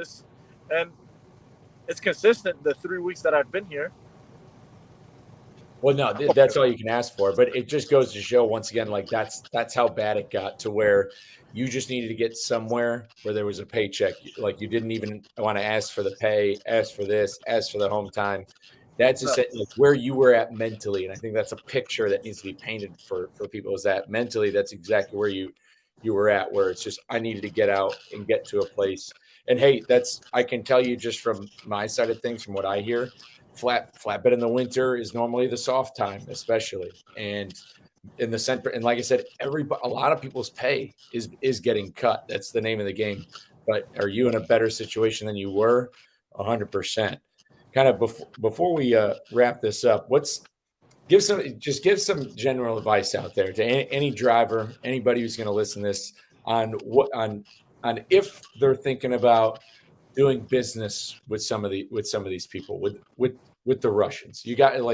And it's consistent the 3 weeks that I've been here. well, no, that's all you can ask for. But it just goes to show once again, like that's how bad it got to where you just needed to get somewhere where there was a paycheck. Like you didn't even want to ask for the pay, ask for this, ask for the home time. That's just like where you were at mentally, and I think that's a picture that needs to be painted for people. Is that mentally, that's exactly where you were at, where it's just I needed to get out and get to a place. And hey, I can tell you just from my side of things, from what I hear, flatbed in the winter is normally the soft time, especially, and in the center. And like I said, a lot of people's pay is getting cut. That's the name of the game. But are you in a better situation than you were? 100%. Kind of before we wrap this up, give some general advice out there to any driver, anybody who's going to listen to this on if they're thinking about doing business with some of these people, with the Russians. You got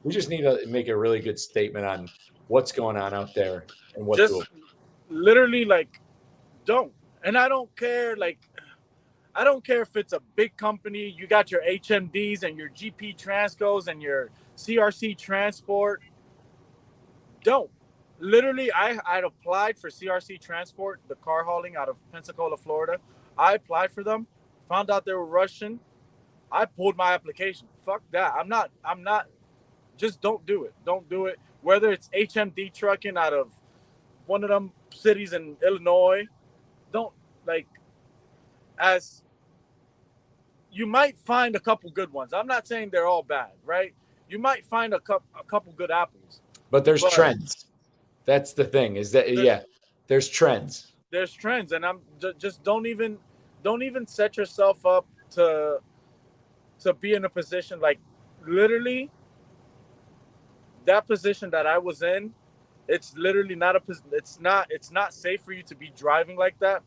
we just need to make a really good statement on what's going on out there and what just to literally don't. And I don't care if it's a big company. You got your HMDs and your GP Transcos and your CRC Transport. Don't. literally, I'd applied for CRC Transport, the car hauling out of Pensacola, Florida. I applied for them, found out they were Russian. I pulled my application. Fuck that. I'm not. Just don't do it. Don't do it. Whether it's HMD trucking out of one of them cities in Illinois, don't like as you might find a couple good ones. I'm not saying they're all bad, right? You might find a couple good apples, But there's but trends. That's the thing. Is that there's trends. there's trends, and I'm just don't even set yourself up to be in a position like literally that position that I was in. It's literally not it's not safe for you to be driving like that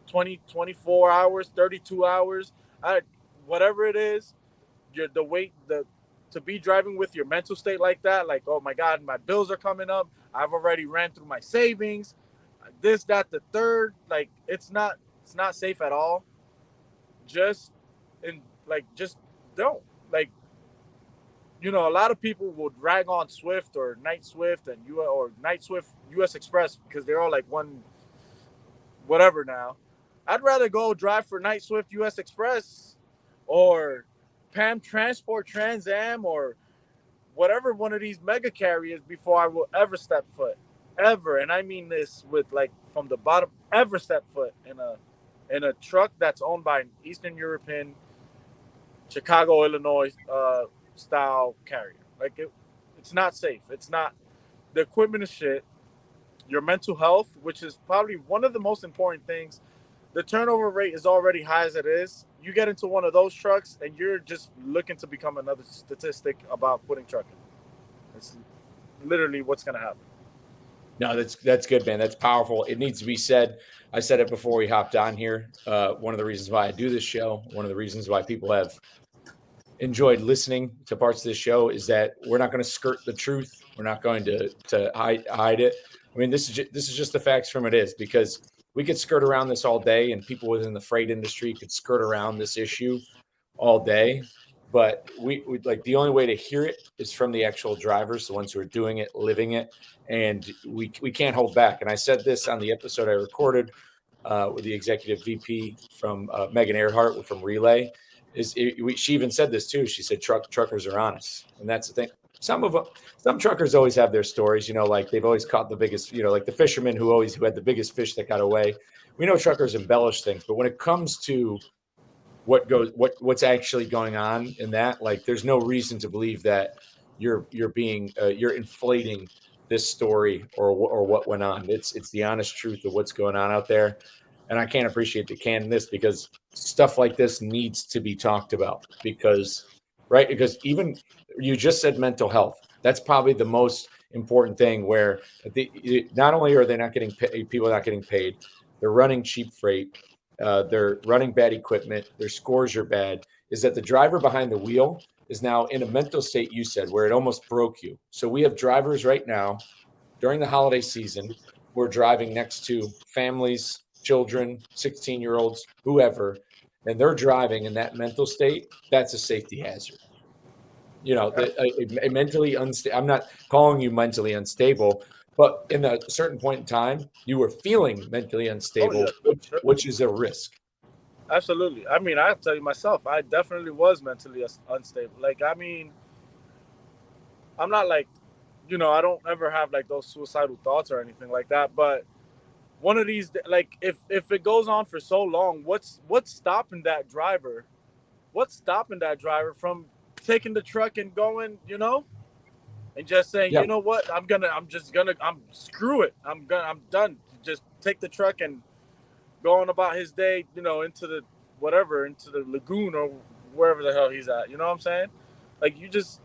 24 hours, 32 hours, I, whatever it is. You're the weight the to be driving with your mental state like that, like, oh my god, my bills are coming up, I've already ran through my savings, this, that, the third, like it's not safe at all. Just and like just don't like a lot of people will drag on Swift or Night Swift and Night Swift US Express because they're all like one whatever now. I'd rather go drive for Night Swift US Express or Pam Transport Trans Am or whatever one of these mega carriers before I will ever step foot. Ever. And I mean this with like from the bottom, ever step foot in a truck that's owned by an Eastern European Chicago, Illinois style carrier. Like it's not safe. It's not. The equipment is shit. Your mental health, which is probably one of the most important things, the turnover rate is already high as it is. You get into one of those trucks and you're just looking to become another statistic about quitting trucking. It's literally what's going to happen. No, that's good, man. That's powerful. It needs to be said. I said it before we hopped on here. One of the reasons why I do this show, one of the reasons why people have enjoyed listening to parts of this show is that we're not going to skirt the truth. We're not going to hide it. I mean, this is just the facts from it is, because we could skirt around this all day, and people within the freight industry could skirt around this issue all day. But we like, the only way to hear it is from the actual drivers, the ones who are doing it, living it, and we can't hold back. And I said this on the episode I recorded with the executive VP from Megan Earhart from Relay. She even said this too. She said truckers are honest, and that's the thing. Some truckers always have their stories, like they've always caught the biggest, like the fisherman who had the biggest fish that got away. We know truckers embellish things, but when it comes to what's actually going on in that, like, there's no reason to believe that you're inflating this story or what went on. It's the honest truth of what's going on out there. And I can't appreciate the candidness, because stuff like this needs to be talked about, because even you just said mental health. That's probably the most important thing, where not only are they not getting paid, people are not getting paid, they're running cheap freight, they're running bad equipment, their scores are bad, is that the driver behind the wheel is now in a mental state, you said, where it almost broke you. So we have drivers right now during the holiday season who are driving next to families, children, 16-year-olds, whoever, and they're driving in that mental state. That's a safety hazard. A mentally unstable. I'm not calling you mentally unstable, but in a certain point in time, you were feeling mentally unstable, which is a risk. Absolutely. I mean, I'll tell you myself, I definitely was mentally unstable. Like, I mean, I'm not like, I don't ever have like those suicidal thoughts or anything like that. But one of these, like, if it goes on for so long, what's stopping that driver? What's stopping that driver from taking the truck and going, and just saying, Yeah. you know what, I'm screw it. I'm done. Just take the truck and going about his day, into the lagoon or wherever the hell he's at. You know what I'm saying? Like, it's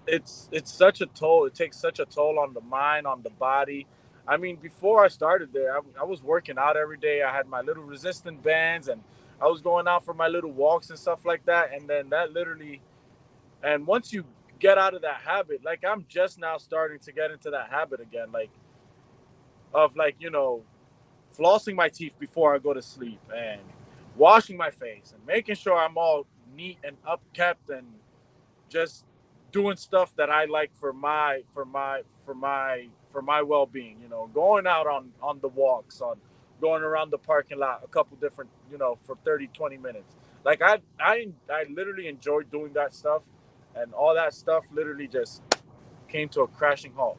such a toll. It takes such a toll on the mind, on the body. I mean, before I started there, I was working out every day. I had my little resistant bands, and I was going out for my little walks and stuff like that. And then that literally, and once you get out of that habit, like, I'm just now starting to get into that habit again, like, of like, flossing my teeth before I go to sleep and washing my face and making sure I'm all neat and upkept and just doing stuff that I like for my well-being. You know, going out on the walks, on going around the parking lot, a couple different, you know, for 30, 20 minutes. Like I literally enjoyed doing that stuff, and all that stuff literally just came to a crashing halt.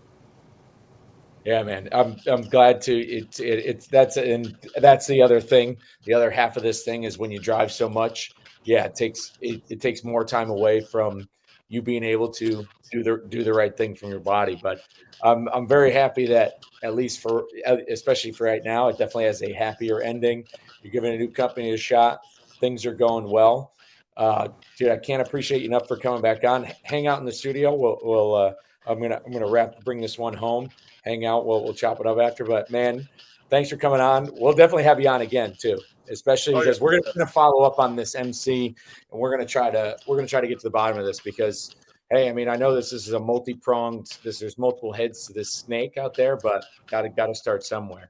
Yeah, man. I'm glad to it's that's the other thing. The other half of this thing is when you drive so much, yeah, it takes more time away from you being able to do the right thing from your body. But I'm very happy that at least for especially for right now, it definitely has a happier ending. You're giving a new company a shot. Things are going well. Dude, I can't appreciate you enough for coming back on. Hang out in the studio. We'll I'm gonna bring this one home, hang out. We'll chop it up after. But man, thanks for coming on. We'll definitely have you on again too, especially Oh yeah, because we're gonna follow up on this MC, and we're gonna try to get to the bottom of this because hey, I mean, I know this is a multi-pronged. There's multiple heads to this snake out there, but gotta start somewhere.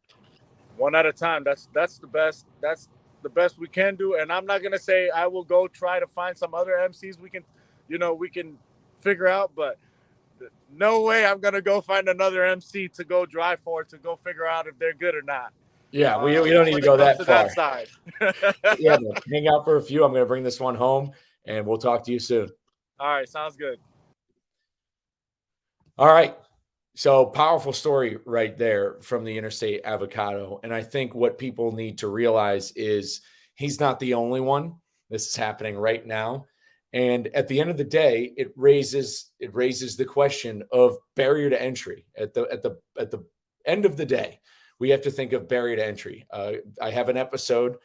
one at a time. That's the best. That's the best we can do. And I'm not gonna say I will go try to find some other MCs we can, you know, we can figure out, but no way I'm gonna go find another MC to go drive for to go figure out if they're good or not. Yeah, we don't need to When go it comes that to far. that side. Yeah, but hang out for a few. I'm gonna bring this one home, and we'll talk to you soon. All right, sounds good. All right. So powerful story right there from the Interstate Avocado. And I think what people need to realize is he's not the only one. This is happening right now. And at the end of the day, it raises the question of barrier to entry. At the end of the day, we have to think of barrier to entry. I have an episode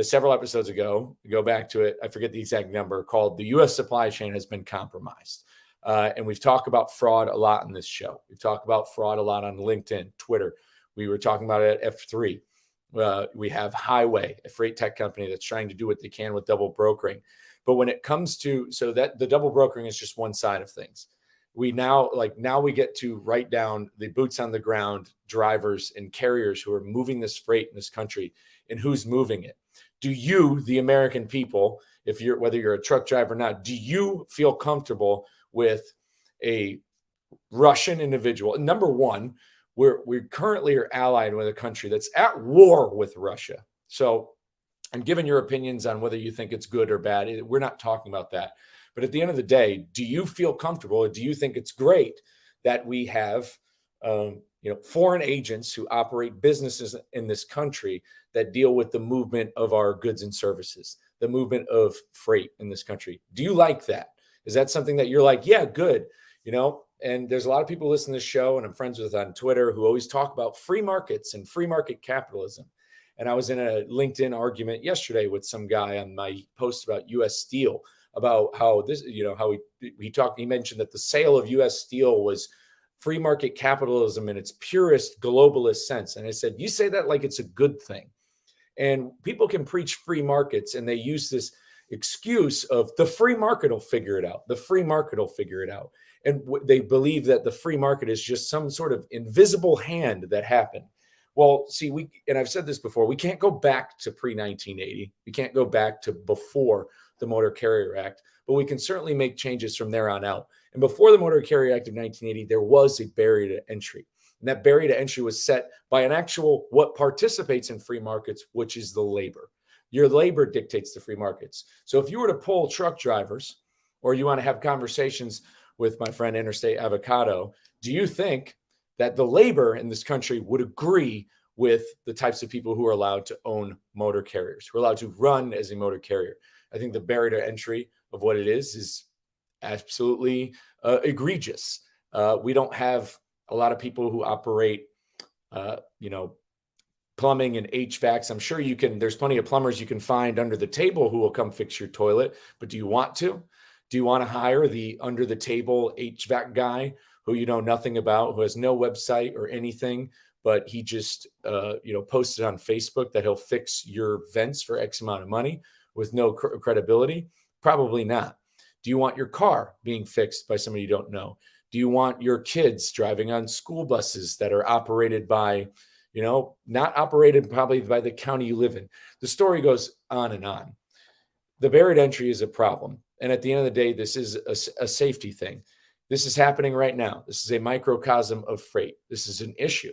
several episodes ago, go back to it. I forget the exact number, called "The U.S. Supply Chain Has Been Compromised." And we've talked about fraud a lot in this show. We've talked about fraud a lot on LinkedIn, Twitter. We were talking about it at F3. We have Highway, a freight tech company that's trying to do what they can with double brokering. But when it comes to, so that the double brokering is just one side of things. Now we get to write down the boots on the ground drivers and carriers who are moving this freight in this country and who's moving it. Do you, the American people, whether you're a truck driver or not, do you feel comfortable with a Russian individual? Number one, we currently are allied with a country that's at war with Russia. So, and given your opinions on whether you think it's good or bad, we're not talking about that. But at the end of the day, do you feel comfortable, or do you think it's great that we have, foreign agents who operate businesses in this country that deal with the movement of our goods and services, the movement of freight in this country? Do you like that? Is that something that you're like, yeah, good? And there's a lot of people listening to this show, and I'm friends with on Twitter, who always talk about free markets and free market capitalism. And I was in a LinkedIn argument yesterday with some guy on my post about U.S. Steel, about how this, how he mentioned that the sale of U.S. Steel was free market capitalism in its purest globalist sense. And I said, you say that like it's a good thing. And people can preach free markets, and they use this excuse of the free market will figure it out. The free market will figure it out. And they believe that the free market is just some sort of invisible hand that happened. Well, see, and I've said this before, we can't go back to pre-1980. We can't go back to before the Motor Carrier Act, but we can certainly make changes from there on out. And before the Motor Carrier Act of 1980, there was a barrier to entry. And that barrier to entry was set by an actual what participates in free markets, which is the labor. Your labor dictates the free markets. So if you were to poll truck drivers, or you want to have conversations with my friend Interstate Avocado, do you think that the labor in this country would agree with the types of people who are allowed to own motor carriers, who are allowed to run as a motor carrier? I think the barrier to entry of what it is absolutely egregious. We don't have a lot of people who operate, plumbing and HVACs. I'm sure there's plenty of plumbers you can find under the table who will come fix your toilet, but do you want to? Do you want to hire the under the table HVAC guy who you know nothing about, who has no website or anything, but he just, posted on Facebook that he'll fix your vents for X amount of money with no credibility? Probably not. Do you want your car being fixed by somebody you don't know? Do you want your kids driving on school buses that are operated by, not operated probably by the county you live in? The story goes on and on. The barrier to entry is a problem. And at the end of the day, this is a safety thing. This is happening right now. This is a microcosm of freight. This is an issue.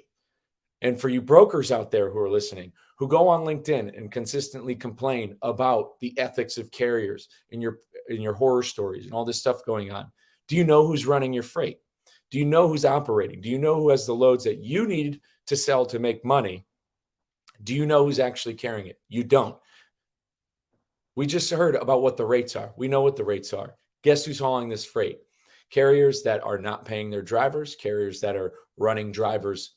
And for you brokers out there who are listening, who go on LinkedIn and consistently complain about the ethics of carriers in your horror stories and all this stuff going on, do you know who's running your freight? Do you know who's operating? Do you know who has the loads that you need to sell to make money? Do you know who's actually carrying it? You don't. We just heard about what the rates are. We know what the rates are. Guess who's hauling this freight? Carriers that are not paying their drivers, carriers that are running drivers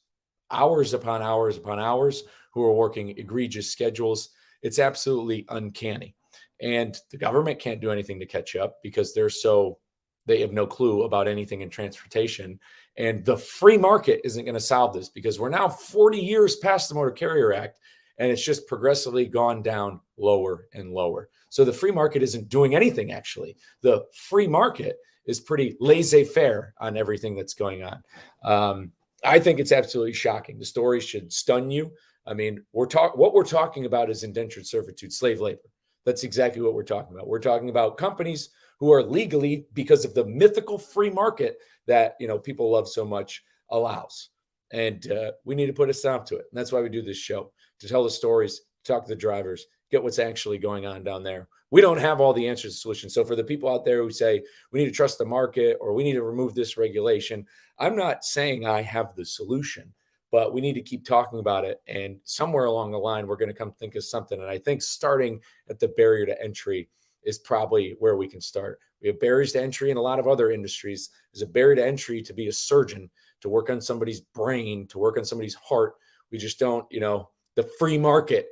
hours upon hours upon hours, who are working egregious schedules. It's absolutely uncanny. And the government can't do anything to catch up because they have no clue about anything in transportation. And the free market isn't going to solve this because we're now 40 years past the Motor Carrier Act, and it's just progressively gone down lower and lower. So the free market isn't doing anything, actually. The free market is pretty laissez-faire on everything that's going on. I think it's absolutely shocking. The story should stun you. I mean, what we're talking about is indentured servitude, slave labor. That's exactly what we're talking about. We're talking about companies who are legally, because of the mythical free market that people love so much, allows. And we need to put a stop to it. And that's why we do this show, to tell the stories, talk to the drivers, get what's actually going on down there. We don't have all the answers to solutions. So for the people out there who say we need to trust the market or we need to remove this regulation, I'm not saying I have the solution, but we need to keep talking about it. And somewhere along the line, we're going to come think of something. And I think starting at the barrier to entry is probably where we can start. We have barriers to entry in a lot of other industries. There's a barrier to entry to be a surgeon, to work on somebody's brain, to work on somebody's heart. We just don't, the free market.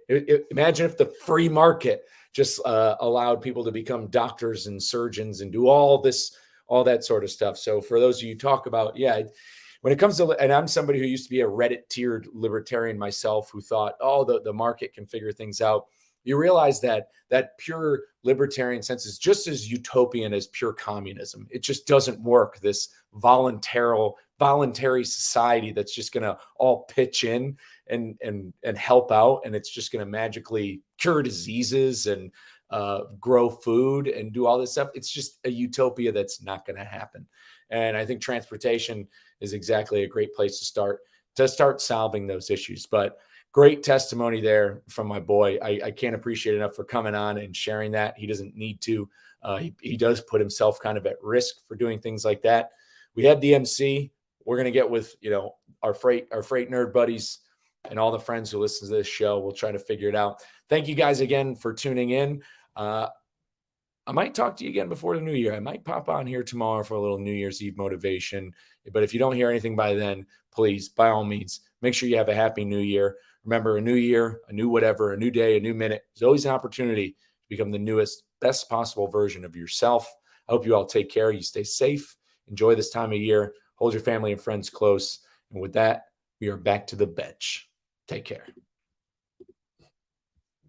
Imagine if the free market just allowed people to become doctors and surgeons and do all that sort of stuff. So for those of you who talk about, when it comes to, and I'm somebody who used to be a Reddit tiered libertarian myself, who thought, the market can figure things out. You realize that pure libertarian sense is just as utopian as pure communism. It just doesn't work. This voluntary society that's just going to all pitch in and help out, and it's just going to magically cure diseases and grow food and do all this stuff. It's just a utopia that's not going to happen. And I think transportation is exactly a great place to start solving those issues. But great testimony there from my boy. I can't appreciate enough for coming on and sharing that. He doesn't need to. He does put himself kind of at risk for doing things like that. We have DMC. We're going to get with our freight nerd buddies and all the friends who listen to this show. We'll try to figure it out. Thank you guys again for tuning in. I might talk to you again before the new year. I might pop on here tomorrow for a little New Year's Eve motivation. But if you don't hear anything by then, please, by all means, make sure you have a happy new year. Remember, a new year, a new whatever, a new day, a new minute. There's always an opportunity to become the newest, best possible version of yourself. I hope you all take care. You stay safe. Enjoy this time of year. Hold your family and friends close. And with that, we are back to the bench. Take care.